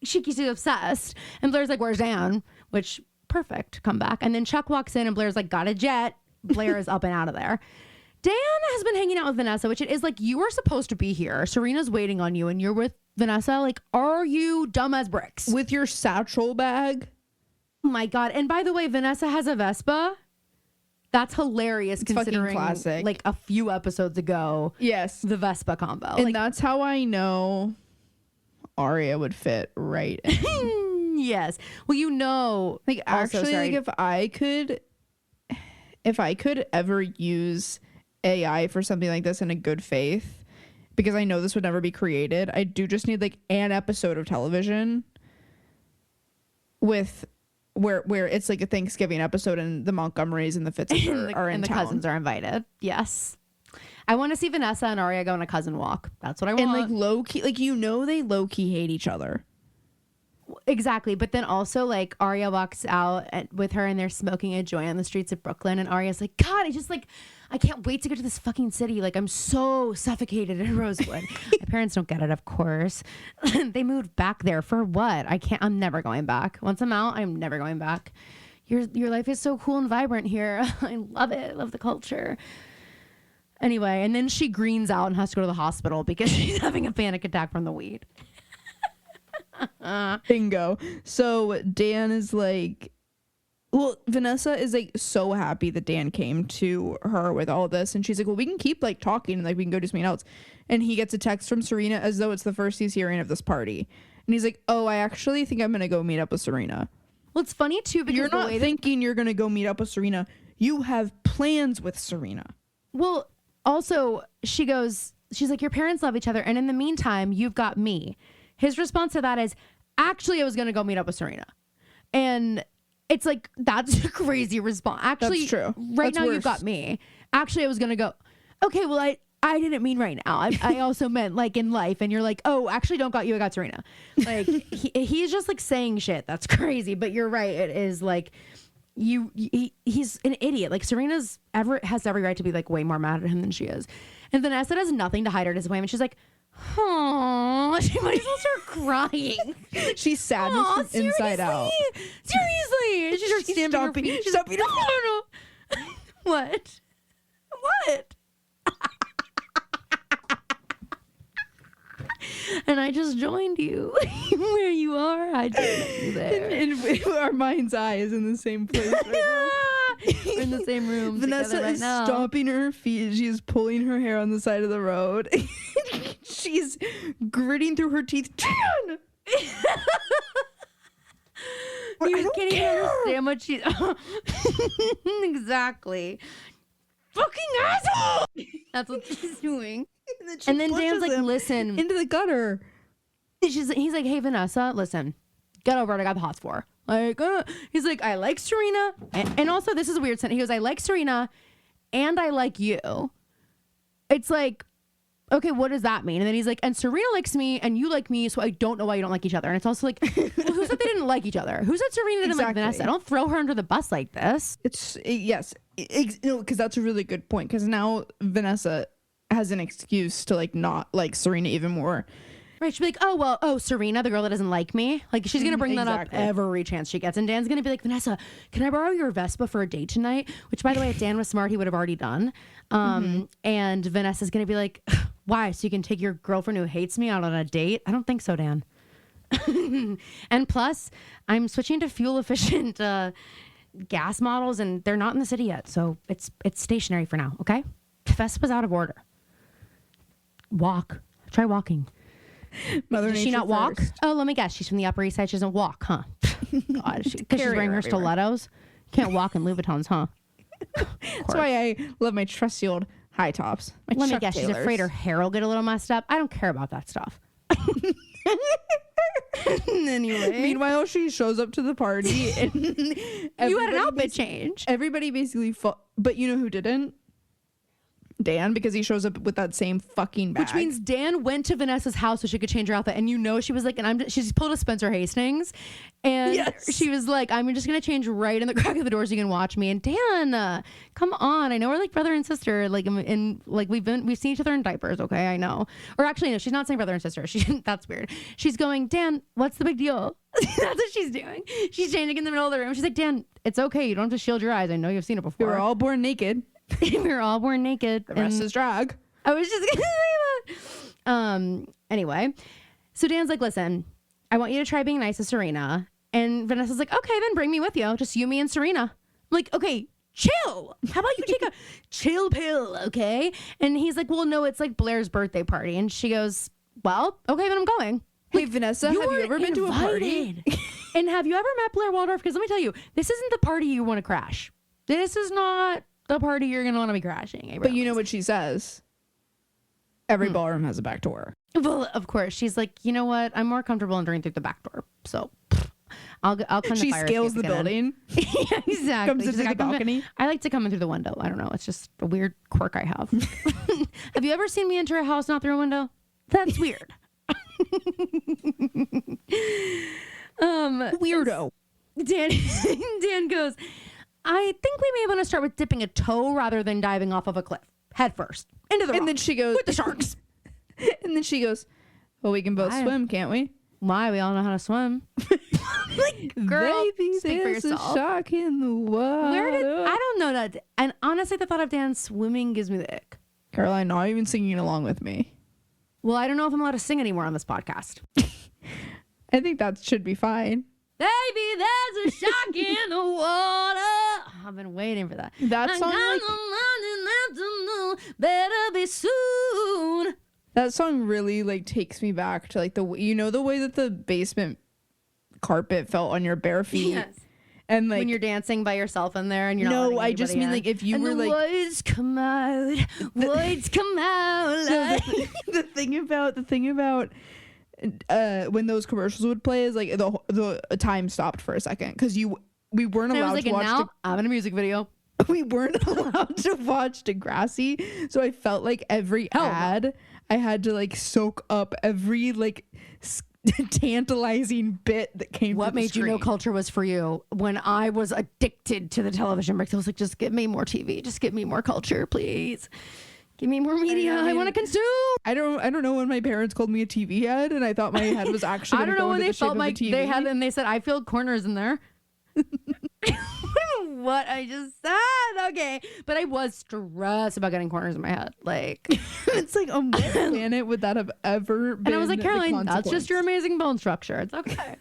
She's obsessed. And Blair's like, where's Dan? Which, perfect. Come back. And then Chuck walks in and Blair's like, got a jet. Blair is up and out of there. Dan has been hanging out with Vanessa, which it is like, you were supposed to be here. Serena's waiting on you and you're with Vanessa. Like, are you dumb as bricks? With your satchel bag? Oh my God. And by the way, Vanessa has a Vespa. That's hilarious, it's considering classic. Like a few episodes ago. Yes. The Vespa combo. And like, that's how I know Arya would fit right in. Yes. Well, you know, like actually, like if I could ever use AI for something like this in a good faith, because I know this would never be created, I do just need like an episode of television with where it's like a Thanksgiving episode and the Montgomerys and the Fitzes are in and the town. cousins are invited. Yes. I want to see Vanessa and Arya go on a cousin walk. That's what I want. And like low key, like, you know, they low key hate each other. Exactly. But then also, like, Arya walks out with her and they're smoking a joint on the streets of Brooklyn. And Arya's like, God, I can't wait to go to this fucking city. Like, I'm so suffocated in Rosewood. My parents don't get it, of course. They moved back there for what? I'm never going back. Once I'm out, I'm never going back. Your life is so cool and vibrant here. I love it. I love the culture. Anyway, and then she greens out and has to go to the hospital because she's having a panic attack from the weed. Bingo. So Dan is like, well, Vanessa is like so happy that Dan came to her with all this, and she's like, well, we can keep like talking and like we can go do something else. And he gets a text from Serena as though it's the first he's hearing of this party, and he's like, oh, I actually think I'm gonna go meet up with Serena. Well, it's funny too because you're not thinking you're gonna go meet up with Serena. You have plans with Serena. Well, also she's like, your parents love each other, and in the meantime, you've got me. His response to that is, actually, I was going to go meet up with Serena. And it's like, that's a crazy response. Actually, that's true. Right now, you've got me. Actually, I was going to go, okay, well, I didn't mean right now. I also meant like in life. And you're like, oh, actually, don't got you. I got Serena. Like, he's just like saying shit. That's crazy. But you're right. It is like, he's an idiot. Like, Serena's has every right to be like way more mad at him than she is. And Vanessa does nothing to hide her disappointment. She's like, oh, she might as well start crying. She's sad from inside out. Seriously. She starts stamping her feet. She's up. No. What? And I just joined you. Where you are, I joined you there. And our mind's eye is in the same place right now. We're in the same room. Vanessa is stomping her feet. She is pulling her hair on the side of the road. She's gritting through her teeth. Dan! You can't even understand what she's... Exactly. Fucking asshole! That's what she's doing. And then Dan's like, listen. Into the gutter. He's like, hey, Vanessa, listen. Get over it. I got the hots for her. Like, he's like, I like Serena. And also, this is a weird sentence. He goes, I like Serena and I like you. It's like, okay, what does that mean? And then he's like, and Serena likes me and you like me, so I don't know why you don't like each other. And it's also like, well, who said they didn't like each other? Who said Serena didn't like Vanessa? Don't throw her under the bus like this. Yes, because that's a really good point. Because now Vanessa has an excuse to like not like Serena even more. Right, she'll be like, Serena, the girl that doesn't like me. Like, she's going to bring that up every chance she gets. And Dan's going to be like, Vanessa, can I borrow your Vespa for a date tonight? Which, by the way, if Dan was smart, he would have already done. And Vanessa's going to be like, why? So you can take your girlfriend who hates me out on a date? I don't think so, Dan. And plus, I'm switching to fuel-efficient gas models, and they're not in the city yet. So it's stationary for now, okay? Vespa's out of order. Walk. Try walking. Does she not walk? First. Oh, let me guess. She's from the Upper East Side. She doesn't walk, huh? God, because she's wearing her stilettos. Can't walk in Louboutins, huh? That's why I love my trusty old high tops. Let me guess. She's afraid her hair will get a little messed up. I don't care about that stuff. Anyway, meanwhile, she shows up to the party and you had an outfit change. Everybody basically but you know who didn't? Dan, because he shows up with that same fucking bag. Which means Dan went to Vanessa's house so she could change her outfit. And she was like, she's pulled a Spencer Hastings. And she was like, I'm just going to change right in the crack of the door so you can watch me. And Dan, come on. I know we're like brother and sister. Like, we've seen each other in diapers. Okay. I know. Or actually, no, she's not saying brother and sister. That's weird. She's going, Dan, what's the big deal? That's what she's doing. She's changing in the middle of the room. She's like, Dan, it's okay. You don't have to shield your eyes. I know you've seen it before. We were all born naked. We were all born naked. The rest is drag. I was just gonna say that. Anyway, so Dan's like, listen, I want you to try being nice to Serena. And Vanessa's like, okay, then bring me with you. Just you, me, and Serena. I'm like, okay, chill. How about you take a chill pill, okay? And he's like, well, no, it's like Blair's birthday party. And she goes, well, okay, then I'm going. Hey, Vanessa, have you ever been to a party? And have you ever met Blair Waldorf? Because let me tell you, this isn't the party you want to crash. This is not the party you're going to want to be crashing. But you know what she says? Every ballroom has a back door. Well, of course. She's like, you know what? I'm more comfortable entering through the back door. So I'll come. She scales the building. Yeah, exactly. Comes into the balcony. I like to come in through the window. I don't know. It's just a weird quirk I have. Have you ever seen me enter a house not through a window? That's weird. Weirdo. Dan goes, I think we may want to start with dipping a toe rather than diving off of a cliff head first into the rock. And then she goes with the sharks. And then she goes, well, we can both swim, can't we? Why? We all know how to swim. Like, girl, baby, speak for there's a yourself. shark in the water. I don't know that. And honestly, the thought of Dan swimming gives me the ick. Caroline, not even singing along with me. Well, I don't know if I'm allowed to sing anymore on this podcast. I think that should be fine. Baby, there's a shark in the water. I've been waiting for that. That song, better be soon. That song really like takes me back to like the way that the basement carpet felt on your bare feet. Yes. And like when you're dancing by yourself in there and you're not. No, I just mean like if you and were the like words come out, words come out. The thing about when those commercials would play is like the time stopped for a second because we weren't allowed to watch. Now I'm in a music video. We weren't allowed to watch Degrassi, so I felt like every ad I had to like soak up every like tantalizing bit that came. What made you know culture was for you? When I was addicted to the television breaks, I was like, just give me more TV, just give me more culture, please. Give me more media. I want to consume. I don't know when my parents called me a TV head, and I thought my head was actually. I don't know when they felt like they had, and they said I filled corners in there. What I just said, okay, but I was stressed about getting corners in my head. Like it's like on what planet would that have ever been? And I was like, Caroline, that's just your amazing bone structure. It's okay.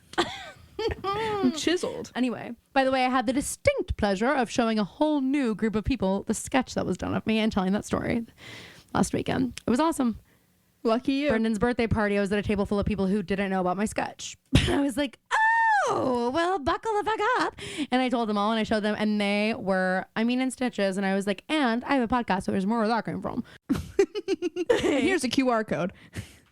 I'm chiseled. Anyway, by the way, I had the distinct pleasure of showing a whole new group of people the sketch that was done of me and telling that story last weekend. It was awesome. Lucky you. Brendan's birthday party, I was at a table full of people who didn't know about my sketch. I was like, oh, well, buckle the fuck up. And I told them all and I showed them and they were, in stitches. And I was like, and I have a podcast, so there's more where that came from. And here's a QR code.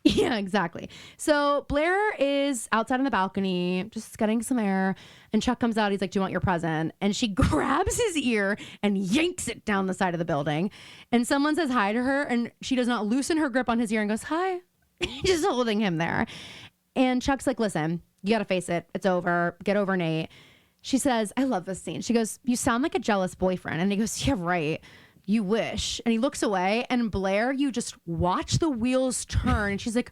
Yeah, exactly. So Blair is outside on the balcony, just getting some air. And Chuck comes out. He's like, do you want your present? And she grabs his ear and yanks it down the side of the building. And someone says hi to her. And she does not loosen her grip on his ear and goes, hi. Just holding him there. And Chuck's like, listen, you got to face it. It's over. Get over Nate. She says, I love this scene. She goes, you sound like a jealous boyfriend. And he goes, yeah, right. You wish. And he looks away. And Blair, you just watch the wheels turn. And she's like,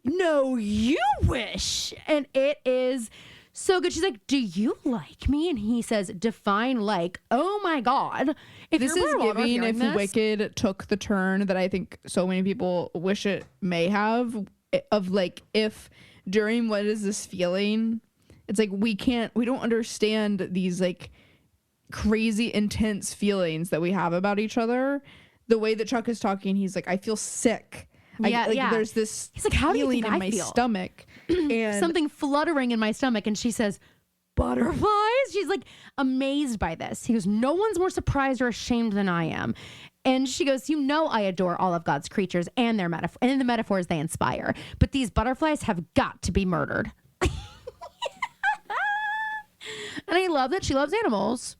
no, you wish. And it is so good. She's like, do you like me? And he says, define like. Oh my God. If this is giving if Wicked took the turn that I think so many people wish it may have, of like, if during what is this feeling, it's like we don't understand these like crazy intense feelings that we have about each other. The way that Chuck is talking, he's like, I feel sick. Yeah. There's this he's like, how do you feeling think in my stomach and something fluttering in my stomach. And she says, butterflies? She's like amazed by this. He goes, no one's more surprised or ashamed than I am. And she goes, I adore all of God's creatures and their and the metaphors they inspire. But these butterflies have got to be murdered. And I love that she loves animals.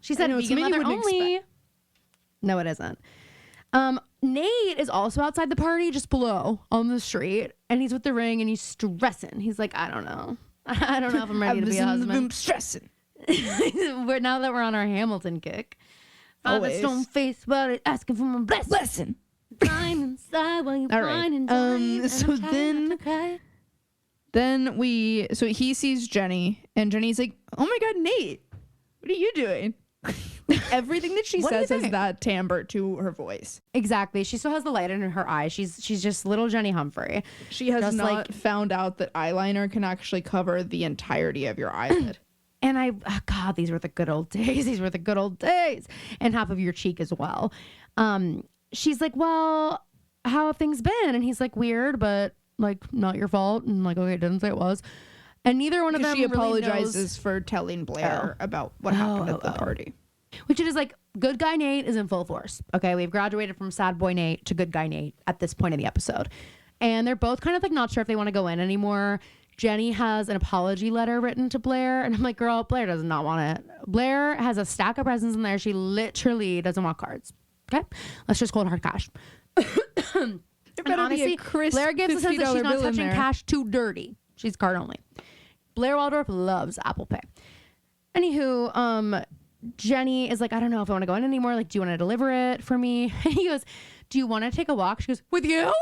She said vegan leather only. No, it isn't. Nate is also outside the party, just below on the street, and he's with the ring and he's stressing. He's like, I don't know if I'm ready to be a husband. I'm stressing. Now that we're on our Hamilton kick. The stone face, but asking for my blessing. Fine inside while you whine and dine. So then he sees Jenny, and Jenny's like, oh my God, Nate, what are you doing? Everything that she says has that timbre to her voice. Exactly. She still has the light in her eyes. She's just little Jenny Humphrey. She has not found out that eyeliner can actually cover the entirety of your eyelid. And God, these were the good old days. These were the good old days. And half of your cheek as well. She's like, well, how have things been? And he's like, weird, but like not your fault. And like, okay, didn't say it was. And neither one of them she really apologizes for telling Blair about what happened at the party. Which it is like, good guy Nate is in full force. Okay, we've graduated from sad boy Nate to good guy Nate at this point in the episode. And they're both kind of like not sure if they want to go in anymore. Jenny has an apology letter written to Blair. And I'm like, girl, Blair does not want it. Blair has a stack of presents in there. She literally doesn't want cards. Okay, let's just call it hard cash. There better honestly, be a crisp Blair gives the sense that she's not touching there. Cash too dirty. She's card only. Blair Waldorf loves Apple Pay. Anywho, Jenny is like, I don't know if I want to go in anymore. Like, do you want to deliver it for me? And he goes, do you want to take a walk? She goes, with you?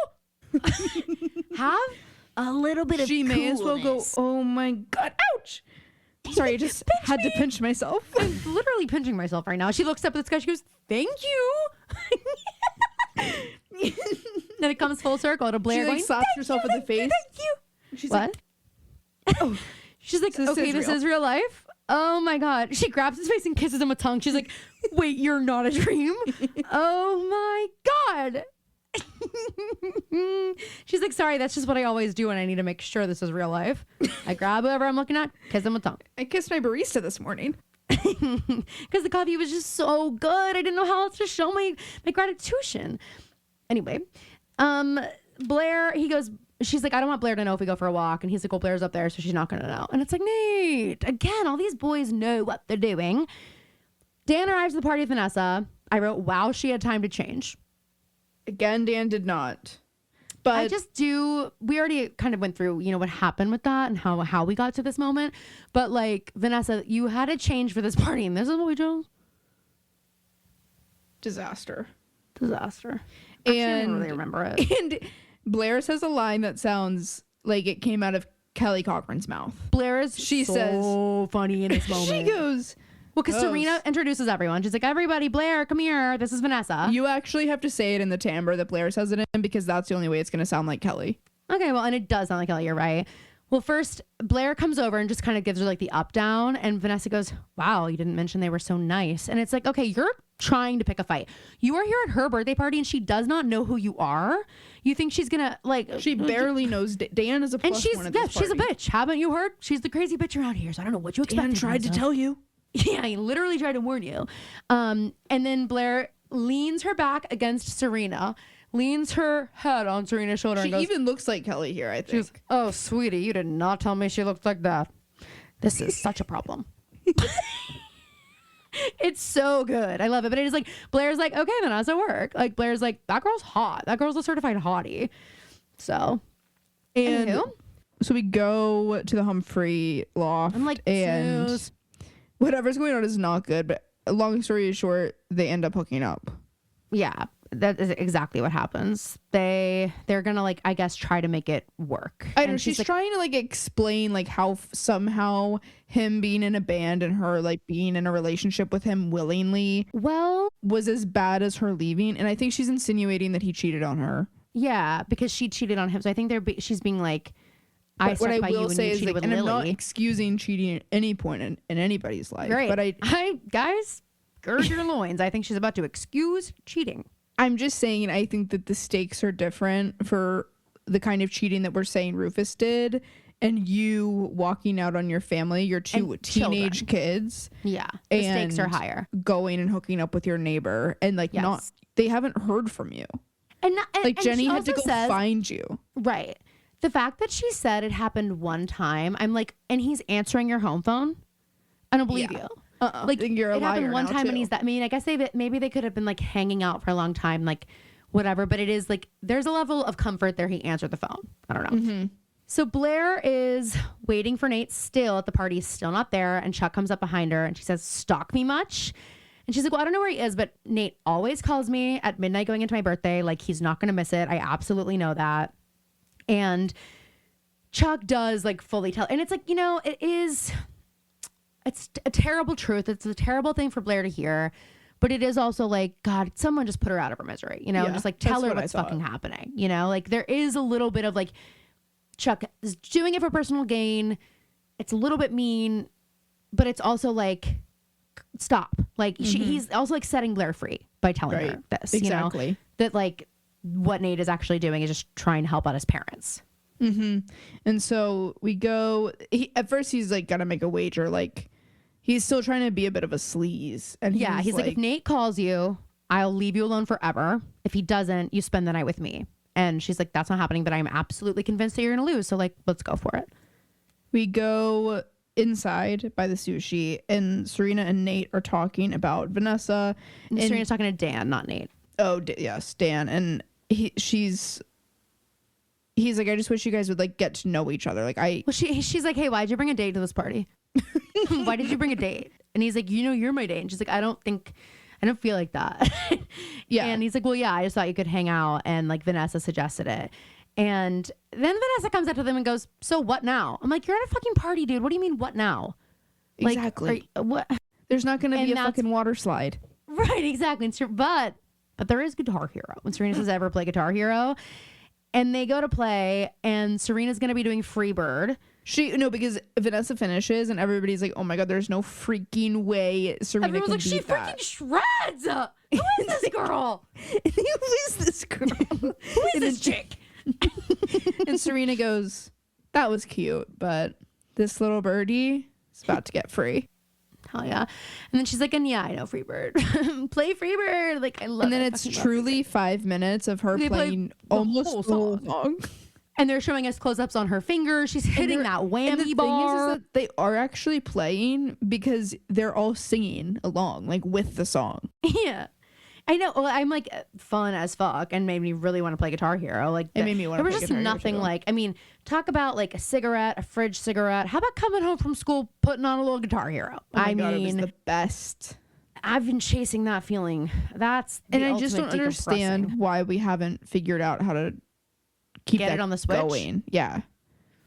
Have a little bit of She may as well go, oh my God, ouch. Sorry, I just had to pinch myself. I'm literally pinching myself right now. She looks up at the sky. She goes, thank you. Then it comes full circle to Blair. She like slaps herself in the face. Thank you. She's what? Like, oh. She's like, okay, this is real life. Oh my God. She grabs his face and kisses him with tongue. She's like, wait, you're not a dream? Oh my God. She's like, sorry, that's just what I always do, and I need to make sure this is real life. I grab whoever I'm looking at, kiss them with tongue. I kissed my barista this morning because the coffee was just so good. I didn't know how else to show my gratitude. Anyway, Blair, she's like, I don't want Blair to know if we go for a walk, and he's like, well, Blair's up there, so she's not gonna know. And it's like, Nate, again, all these boys know what they're doing. Dan arrives at the party with Vanessa. I wrote, wow, she had time to change. Again, Dan did not. But we already kind of went through, what happened with that and how we got to this moment. But like, Vanessa, you had to change for this party, and this is what we chose. Disaster. Actually, I don't really remember it. And Blair says a line that sounds like it came out of Kelly Cochran's mouth. Blair is so funny in this moment. She goes... Well, because Serena introduces everyone. She's like, everybody, Blair, come here. This is Vanessa. You actually have to say it in the timbre that Blair says it in, because that's the only way it's going to sound like Kelly. Okay, well, and it does sound like Kelly. You're right. Well, first, Blair comes over and just kind of gives her like the up down. And Vanessa goes, wow, you didn't mention they were so nice. And it's like, okay, you're trying to pick a fight. You are here at her birthday party and she does not know who you are. You think she's going to like... She barely knows. Dan is a plus one at this party. She's a bitch. Haven't you heard? She's the crazy bitch around here. So I don't know what you expect. Dan tried to tell you. Yeah, he literally tried to warn you. And then Blair leans her back against Serena, leans her head on Serena's shoulder. She and goes, even looks like Kelly here, I think. She's, oh, sweetie, you did not tell me she looked like that. This is such a problem. It's so good. I love it. But it is like, Blair's like, okay, then how's it work? Like, Blair's like, that girl's hot. That girl's a certified hottie. So, and so we go to the Humphrey loft. I'm like, and Zeus. Whatever's going on is not good, but long story short, they end up hooking up. Yeah, that is exactly what happens. They're gonna like, I guess, try to make it work. I know, she's like, trying to like explain like how somehow him being in a band and her like being in a relationship with him willingly was as bad as her leaving, and I think she's insinuating that he cheated on her. Yeah, because she cheated on him. So I think she's being like, what I will say is, like, and I'm not excusing cheating at any point in anybody's life. Great. But I guys, gird your loins. I think she's about to excuse cheating. I'm just saying, I think that the stakes are different for the kind of cheating that we're saying Rufus did, and you walking out on your family, your two teenage kids. Yeah, the stakes are higher. Going and hooking up with your neighbor, and like they haven't heard from you. And Jenny had to go find you. Right. The fact that she said it happened one time, I'm like, and he's answering your home phone? I don't believe you. Like, I think you're a it happened liar one now, time, and too. I mean, I guess maybe they could have been like hanging out for a long time, like whatever. But it is like there's a level of comfort there. He answered the phone. I don't know. Mm-hmm. So Blair is waiting for Nate still at the party. He's still not there. And Chuck comes up behind her and she says, "Stalk me much?" And she's like, "Well, I don't know where he is, but Nate always calls me at midnight going into my birthday. Like, he's not going to miss it. I absolutely know that." And Chuck does like fully tell. And it's like, it's a terrible truth. It's a terrible thing for Blair to hear. But it is also like, God, someone just put her out of her misery, Yeah, just like tell that's her what I what's thought. fucking happening. Like there is a little bit of like, Chuck is doing it for personal gain. It's a little bit mean, but it's also like, stop. Like he's also like setting Blair free by telling her this. Exactly. That like what Nate is actually doing is just trying to help out his parents. Mm-hmm. And so we go. At first, he's like gonna make a wager. Like he's still trying to be a bit of a sleaze. And He's like, if Nate calls you, I'll leave you alone forever. If he doesn't, you spend the night with me. And she's like, that's not happening, but I'm absolutely convinced that you're going to lose. So like, let's go for it. we go inside by the sushi, and Serena and Nate are talking about Vanessa. And Serena's talking to Dan, not Nate. Oh, yes, Dan. And he's like, I just wish you guys would like get to know each other. Like Well, she's like, hey, why'd you bring a date to this party? Why did you bring a date? And he's like, you're my date. And she's like, I don't feel like that. Yeah. And he's like, well, yeah, I just thought you could hang out. And like Vanessa suggested it. And then Vanessa comes up to them and goes, so what now? I'm like, you're at a fucking party, dude. What do you mean, what now? Like, Exactly. What? There's not going to be a that's- fucking water slide. Right, exactly. And but there is Guitar Hero. When Serena says ever play Guitar Hero. And they go to play, and Serena's going to be doing Freebird. Because Vanessa finishes, and everybody's like, oh my God, there's no freaking way Serena Everyone's can like, she beat that. freaking shreds. Who is this girl? Who is this girl? Who is this chick? And Serena goes, that was cute, but this little birdie is about to get free. Hell yeah. And then she's like, and yeah, I know Freebird. Play Freebird. Like, I love it. And then I it's fucking love truly 5 minutes of her They play playing the almost whole the whole song. song. And they're showing us close-ups on her fingers. She's hitting that And the whammy thing bar. is that they are actually playing because they're all singing along, like with the song. Yeah. I know. Well, I'm like fun as fuck and made me really want to play Guitar Hero. Like It made me wanna there was play just Guitar Hero, nothing too. like, I mean, talk about like a cigarette, a fridge cigarette. How about coming home from school, putting on a little Guitar Hero? Oh my I God, mean, it was the best. I've been chasing that feeling. That's the And I just don't ultimate understand decompressing. why we haven't figured out how to keep Get that it on the Switch? going. Yeah.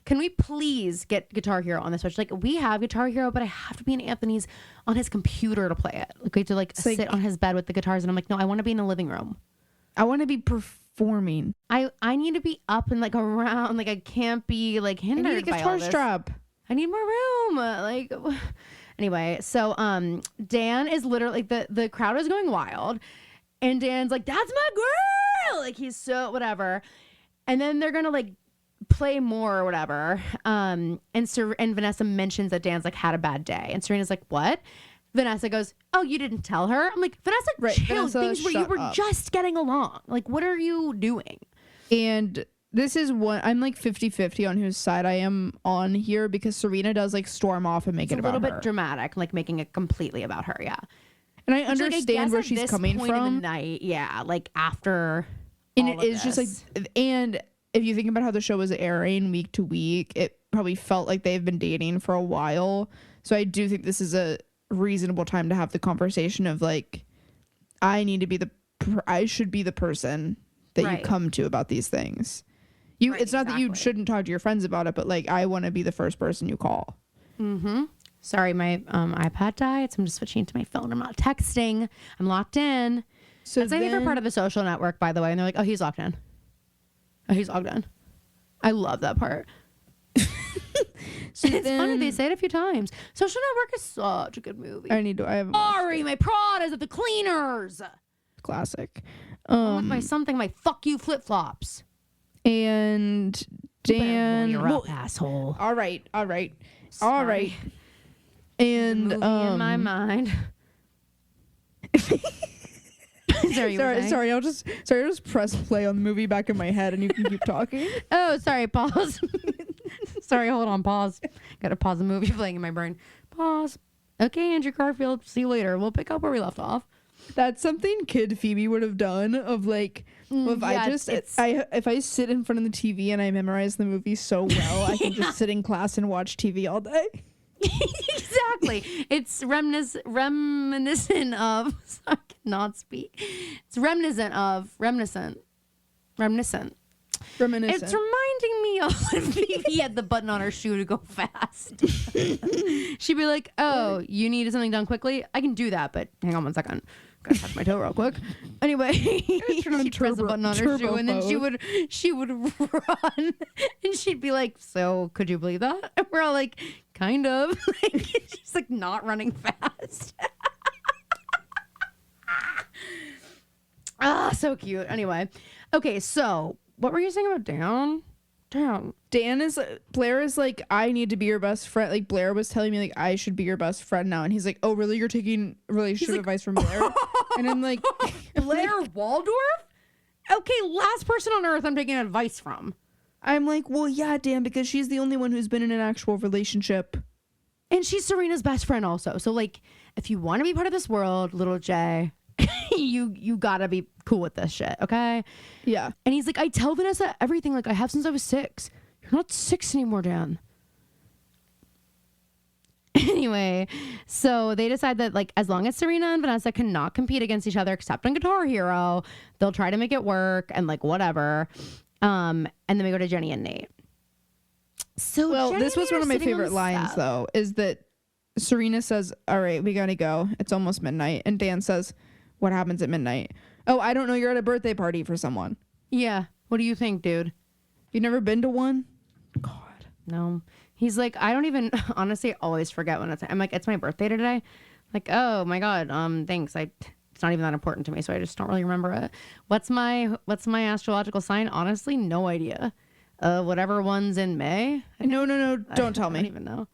Can we please get Guitar Hero on the Switch? Like, we have Guitar Hero, but I have to be in Anthony's on his computer to play it. Like, we have to like sit like- on his bed with the guitars, and I'm like, no, I want to be in the living room. I want to be performing. I need to be up and like around. Like, I can't be like I hindered need a by all guitar this. strap. I need more room. Like, anyway, so Dan is literally the crowd is going wild, and Dan's like, "That's my girl!" Like, he's so whatever, and then they're gonna like play more or whatever. And Vanessa mentions that Dan's like had a bad day, and Serena's like, "What?" Vanessa goes, "Oh, you didn't tell her?" I'm like, "Vanessa, Right, chill. Vanessa, Things where you shut were up." just getting along. Like, what are you doing?" And this is one, I'm like 50-50 on whose side I am on here, because Serena does like storm off and make It's it a about little her. bit dramatic, like making it completely about her. Yeah. And I Which, like, I understand guess where at she's this coming point in from. the night, yeah, like after, And all it of is just like, this. and if you think about how the show was airing week to week, it probably felt like they've been dating for a while. So I do think this is a reasonable time to have the conversation of like, I should be the person that Right. you come to about these things. Right, It's not that you exactly. shouldn't talk to your friends about it, but like, I want to be the first person you call. Mm-hmm. Sorry, my iPad died, so I'm just switching to my phone. I'm not texting. I'm locked in. So That's my favorite part of the social network, by the way. And they're like, "Oh, he's locked in. Oh, he's logged in." I love that part. So It's then, funny, they say it a few times. Social Network is such a good movie. I haven't watched Sorry, my Prada's at the cleaners. classic. With my fuck you flip flops. And Dan, You're well, up, asshole. all right. Sorry. And Movie in my mind. sorry, I'll just press play on the movie back in my head and you can keep talking. Oh, sorry, pause. Sorry, hold on, pause. Gotta pause the movie playing in my brain. Pause. Okay, Andrew Garfield, see you later. We'll pick up where we left off. That's something kid Phoebe would have done of like, well, if I sit in front of the TV and I memorize the movie so well, I can just sit in class and watch TV all day. Exactly. It's reminiscent of, I cannot speak. It's reminiscent. It's reminding me of when Phoebe had the button on her shoe to go fast. She'd be like, oh, you need something done quickly? I can do that, but hang on one second. Gotta touch my toe real quick. Anyway, she'd press the button on her shoe and then she would run and she'd be like, so could you believe that? And we're all like, kind of. Like, she's like not running fast. So cute. Anyway. Okay, so what were you saying about Dan? Blair is like, I need to be your best friend. Like, Blair was telling me like I should be your best friend now, and he's like, oh really, you're taking relationship advice from Blair? And I'm like, Blair Waldorf? Okay, last person on earth I'm taking advice from. I'm like, well yeah, Dan, because she's the only one who's been in an actual relationship, and she's Serena's best friend also. So like, if you want to be part of this world, little J, you gotta be cool with this shit, okay? Yeah. And he's like, I tell Vanessa everything, like I have since I was 6. You're not 6 anymore, Dan. Anyway, so they decide that like as long as Serena and Vanessa cannot compete against each other except on Guitar Hero, they'll try to make it work and like whatever. And then we go to Jenny and Nate. So well, Jenny this was one of my favorite lines though, is that Serena says, all right, we gotta go. It's almost midnight. And Dan says, what happens at midnight? Oh, I don't know. You're at a birthday party for someone. Yeah. What do you think, dude? You've never been to one? God. No. He's like, I don't even honestly always forget when I'm like, it's my birthday today. Like, oh my God. Thanks. It's not even that important to me, so I just don't really remember it. What's my astrological sign? Honestly, no idea. Whatever one's in May. No. Don't tell me. I don't even know.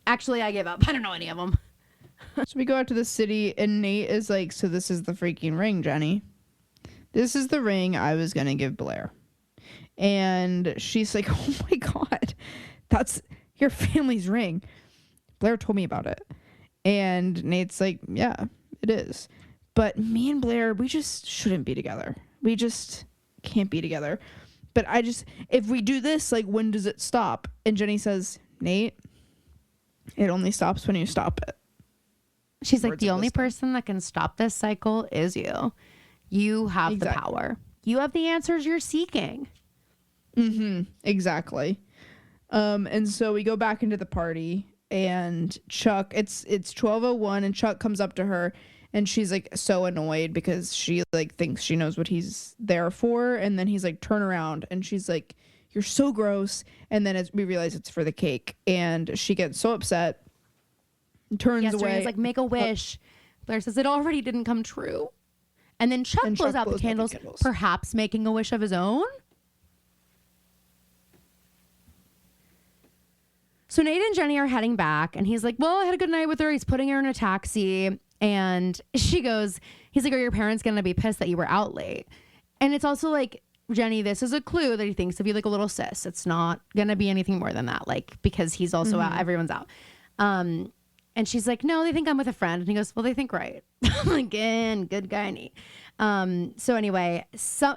Actually, I gave up. I don't know any of them. So we go out to the city and Nate is like, so this is the freaking ring, Jenny. This is the ring I was going to give Blair. And she's like, oh my God, that's your family's ring. Blair told me about it. And Nate's like, yeah, it is. But me and Blair, we just shouldn't be together. We just can't be together. But if we do this, like, when does it stop? And Jenny says, Nate, it only stops when you stop it. She's like, the only person that can stop this cycle is you. You have the power. You have the answers you're seeking. Exactly. And so we go back into the party and Chuck, it's 12:01 and Chuck comes up to her and she's like so annoyed because she like thinks she knows what he's there for. And then he's like, turn around. And she's like, you're so gross. And then we realize it's for the cake and she gets so upset. Turns away. He's like, make a wish. Blair says it already didn't come true. And then Chuck blows out the candles, perhaps making a wish of his own. So Nate and Jenny are heading back and he's like, well, I had a good night with her. He's putting her in a taxi and he's like, are your parents going to be pissed that you were out late? And it's also like, Jenny, this is a clue that he thinks of you like a little sis. It's not going to be anything more than that. Like, because he's also out, everyone's out. And she's like, no, they think I'm with a friend. And he goes, well, they think right. Again, good guy, Nate. So anyway,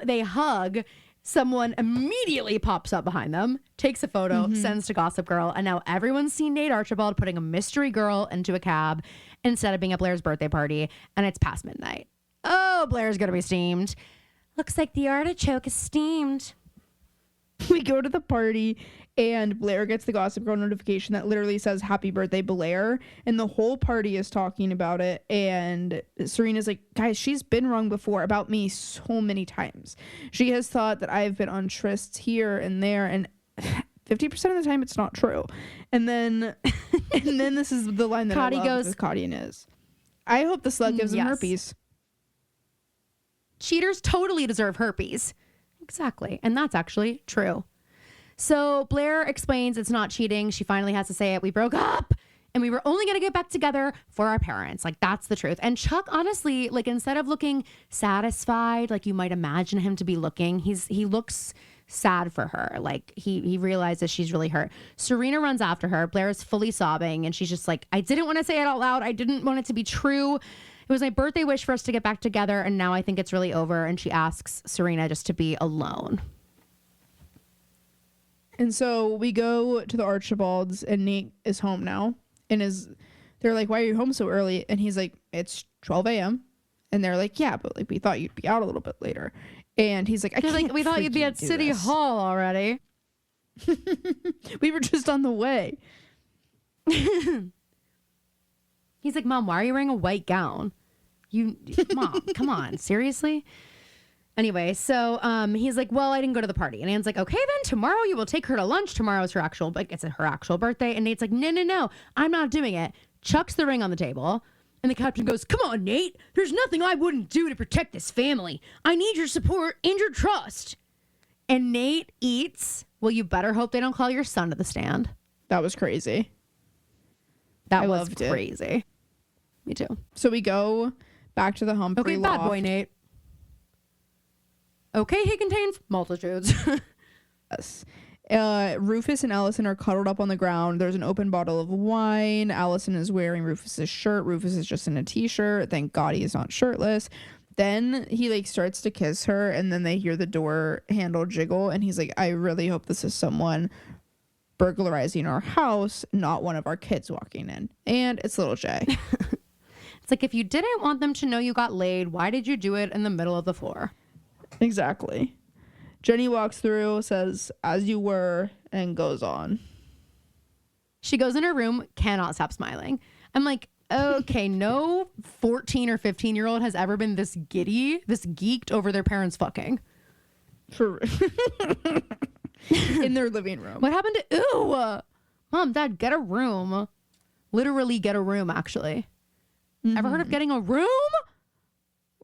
they hug. Someone immediately pops up behind them, takes a photo, sends to Gossip Girl. And now everyone's seen Nate Archibald putting a mystery girl into a cab instead of being at Blair's birthday party. And it's past midnight. Oh, Blair's going to be steamed. Looks like the artichoke is steamed. We go to the party and Blair gets the Gossip Girl notification that literally says happy birthday Blair, and the whole party is talking about it. And Serena's like, guys, she's been wrong before about me so many times. She has thought that I've been on trysts here and there, and 50% of the time it's not true. And then this is the line that Kati I love goes, with Kati and is, I hope the slug gives him herpes. Cheaters totally deserve herpes. Exactly. And that's actually true. So Blair explains it's not cheating. She finally has to say it. We broke up and we were only going to get back together for our parents. Like, that's the truth. And Chuck, honestly, like, instead of looking satisfied, like you might imagine him to be looking, he looks sad for her. Like he realizes she's really hurt. Serena runs after her. Blair is fully sobbing and she's just like, I didn't want to say it out loud. I didn't want it to be true. It was my birthday wish for us to get back together, and now I think it's really over. And she asks Serena just to be alone. And so we go to the Archibalds, and Nate is home now. And they're like, why are you home so early? And he's like, it's 12 a.m. And they're like, yeah, but like we thought you'd be out a little bit later. And he's like, we thought you'd be at City Hall already. We were just on the way. He's like, Mom, why are you wearing a white gown? Mom, come on, seriously? Anyway, so he's like, well, I didn't go to the party. And Anne's like, okay, then tomorrow you will take her to lunch. Tomorrow's her actual, like, it's her actual birthday. And Nate's like, no, I'm not doing it. Chucks the ring on the table. And the captain goes, come on, Nate. There's nothing I wouldn't do to protect this family. I need your support and your trust. And Nate eats. Well, you better hope they don't call your son to the stand. That was crazy. That was crazy. Me too. So we go back to the Humphrey loft. Okay, bad boy, Nate. Okay, he contains multitudes. Yes. Rufus and Allison are cuddled up on the ground. There's an open bottle of wine. Allison is wearing Rufus's shirt. Rufus is just in a t-shirt. Thank God he's not shirtless. Then he like starts to kiss her, and then they hear the door handle jiggle, and he's like, I really hope this is someone burglarizing our house, not one of our kids walking in. And it's little Jay. It's like, if you didn't want them to know you got laid, why did you do it in the middle of the floor? Exactly. Jenny walks through, says, as you were, and goes on. She goes in her room, cannot stop smiling. I'm like, okay, no 14 or 15-year-old has ever been this giddy, this geeked over their parents fucking. For in their living room. What happened to, ew, Mom, Dad, get a room. Literally get a room, actually. Mm-hmm. Ever heard of getting a room?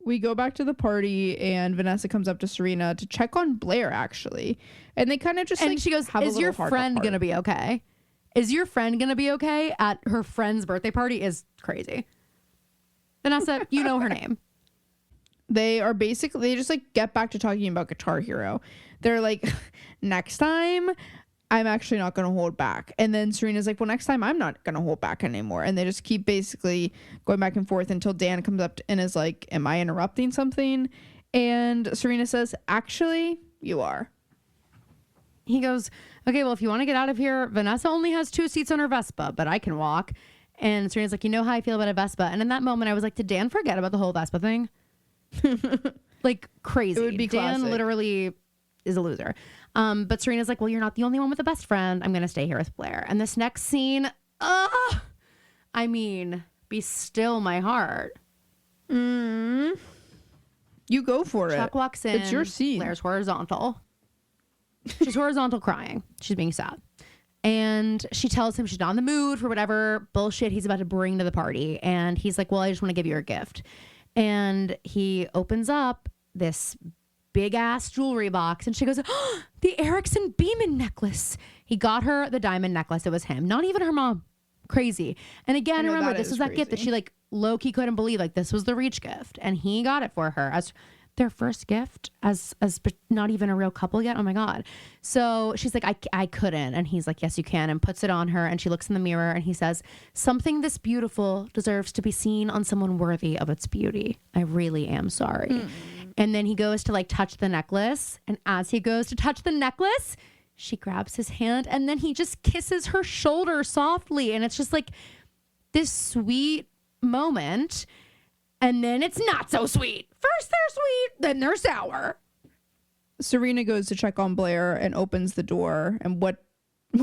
We go back to the party, and Vanessa comes up to Serena to check on Blair, actually. And they kind of just, and she goes, is your friend going to be okay? Is your friend going to be okay at her friend's birthday party? Is crazy. Vanessa, you know her name. They just like get back to talking about Guitar Hero. They're like, next time I'm actually not going to hold back. And then Serena's like, well, next time I'm not going to hold back anymore. And they just keep basically going back and forth until Dan comes up and is like, am I interrupting something? And Serena says, actually, you are. He goes, okay, well, if you want to get out of here, Vanessa only has 2 seats on her Vespa, but I can walk. And Serena's like, you know how I feel about a Vespa. And in that moment, I was like, did Dan forget about the whole Vespa thing? Like, crazy. It would be classic. Dan literally is a loser. But Serena's like, well, you're not the only one with a best friend. I'm going to stay here with Blair. And this next scene, I mean, be still my heart. You go for it. Chuck walks in. It's your scene. Blair's horizontal. She's horizontal crying. She's being sad. And she tells him she's not in the mood for whatever bullshit he's about to bring to the party. And he's like, well, I just want to give you a gift. And he opens up this big ass jewelry box, and she goes, oh, the Erickson Beeman necklace. He got her the diamond necklace. It was him, not even her mom. Crazy. And again, remember, this is that gift that she like low-key couldn't believe. Like, this was the Reach gift, and he got it for her as their first gift, as not even a real couple yet. Oh my God. So she's like, I couldn't. And he's like, yes, you can, and puts it on her. And she looks in the mirror, and he says, something this beautiful deserves to be seen on someone worthy of its beauty. I really am sorry. And then he goes to like touch the necklace. And as he goes to touch the necklace, she grabs his hand, and then he just kisses her shoulder softly. And it's just like this sweet moment. And then it's not so sweet. First they're sweet, then they're sour. Serena goes to check on Blair and opens the door. And what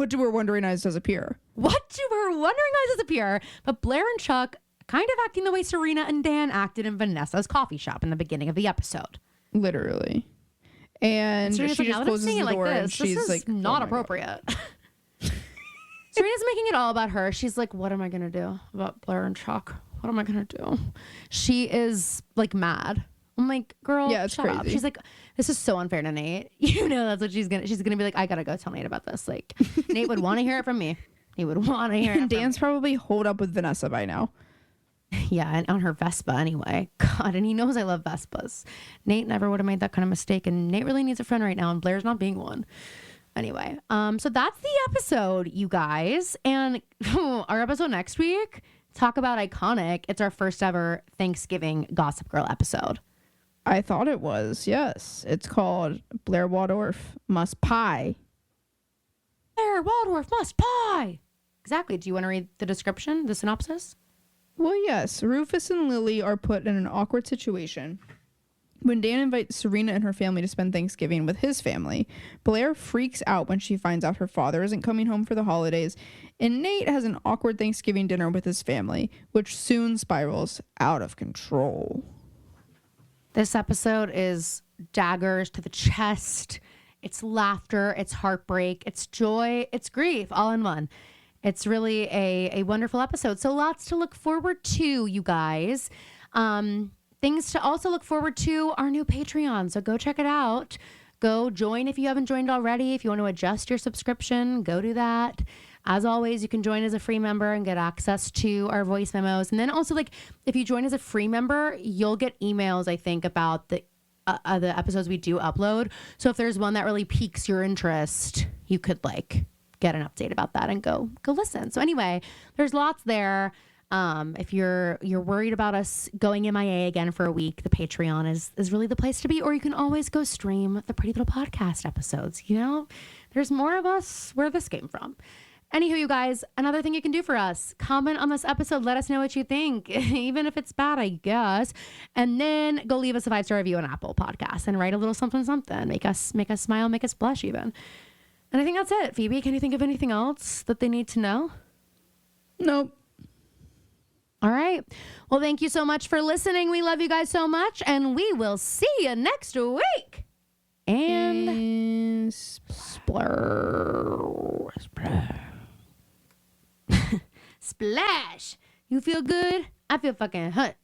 do her wondering eyes does appear? What do her wondering eyes does appear? But Blair and Chuck kind of acting the way Serena and Dan acted in Vanessa's coffee shop in the beginning of the episode. Literally. And Serena's she like, just closes the door, and she's like, not oh appropriate. Serena's making it all about her. She's like, what am I going to do about Blair and Chuck? What am I going to do? She is like mad. I'm like, girl, yeah, it's shut crazy. up. She's like, this is so unfair to Nate. You know, that's what she's going to be like, I got to go tell Nate about this. Like, Nate would want to hear it from me. He would want to hear it. And Dan's probably holed up with Vanessa by now. Yeah, and on her Vespa anyway. God, and he knows I love Vespas. Nate never would have made that kind of mistake, and Nate really needs a friend right now, and Blair's not being one. Anyway, so that's the episode, you guys. And our episode next week, talk about iconic. It's our first ever Thanksgiving Gossip Girl episode. I thought it was, yes. It's called Blair Waldorf Must Pie. Blair Waldorf Must Pie. Exactly. Do you want to read the description, the synopsis? Well, yes. Rufus and Lily are put in an awkward situation when Dan invites Serena and her family to spend Thanksgiving with his family. Blair freaks out when she finds out her father isn't coming home for the holidays, and Nate has an awkward Thanksgiving dinner with his family, which soon spirals out of control. This episode is daggers to the chest. It's laughter, it's heartbreak, it's joy, it's grief, all in one. It's really a wonderful episode. So lots to look forward to, you guys. Things to also look forward to, our new Patreon. So go check it out. Go join if you haven't joined already. If you want to adjust your subscription, go do that. As always, you can join as a free member and get access to our voice memos. And then also, like, if you join as a free member, you'll get emails, I think, about the episodes we do upload. So if there's one that really piques your interest, you could, like, get an update about that and go listen. So anyway, there's lots there. If you're worried about us going MIA again for a week, the Patreon is really the place to be. Or you can always go stream the Pretty Little Podcast episodes. You know, there's more of us where this came from. Anywho, you guys, another thing you can do for us, comment on this episode. Let us know what you think, even if it's bad, I guess. And then go leave us a 5-star review on Apple Podcasts and write a little something. Make us smile, make us blush even. And I think that's it. Phoebe, can you think of anything else that they need to know? Nope. All right. Well, thank you so much for listening. We love you guys so much, and we will see you next week. And splash. You feel good? I feel fucking hot.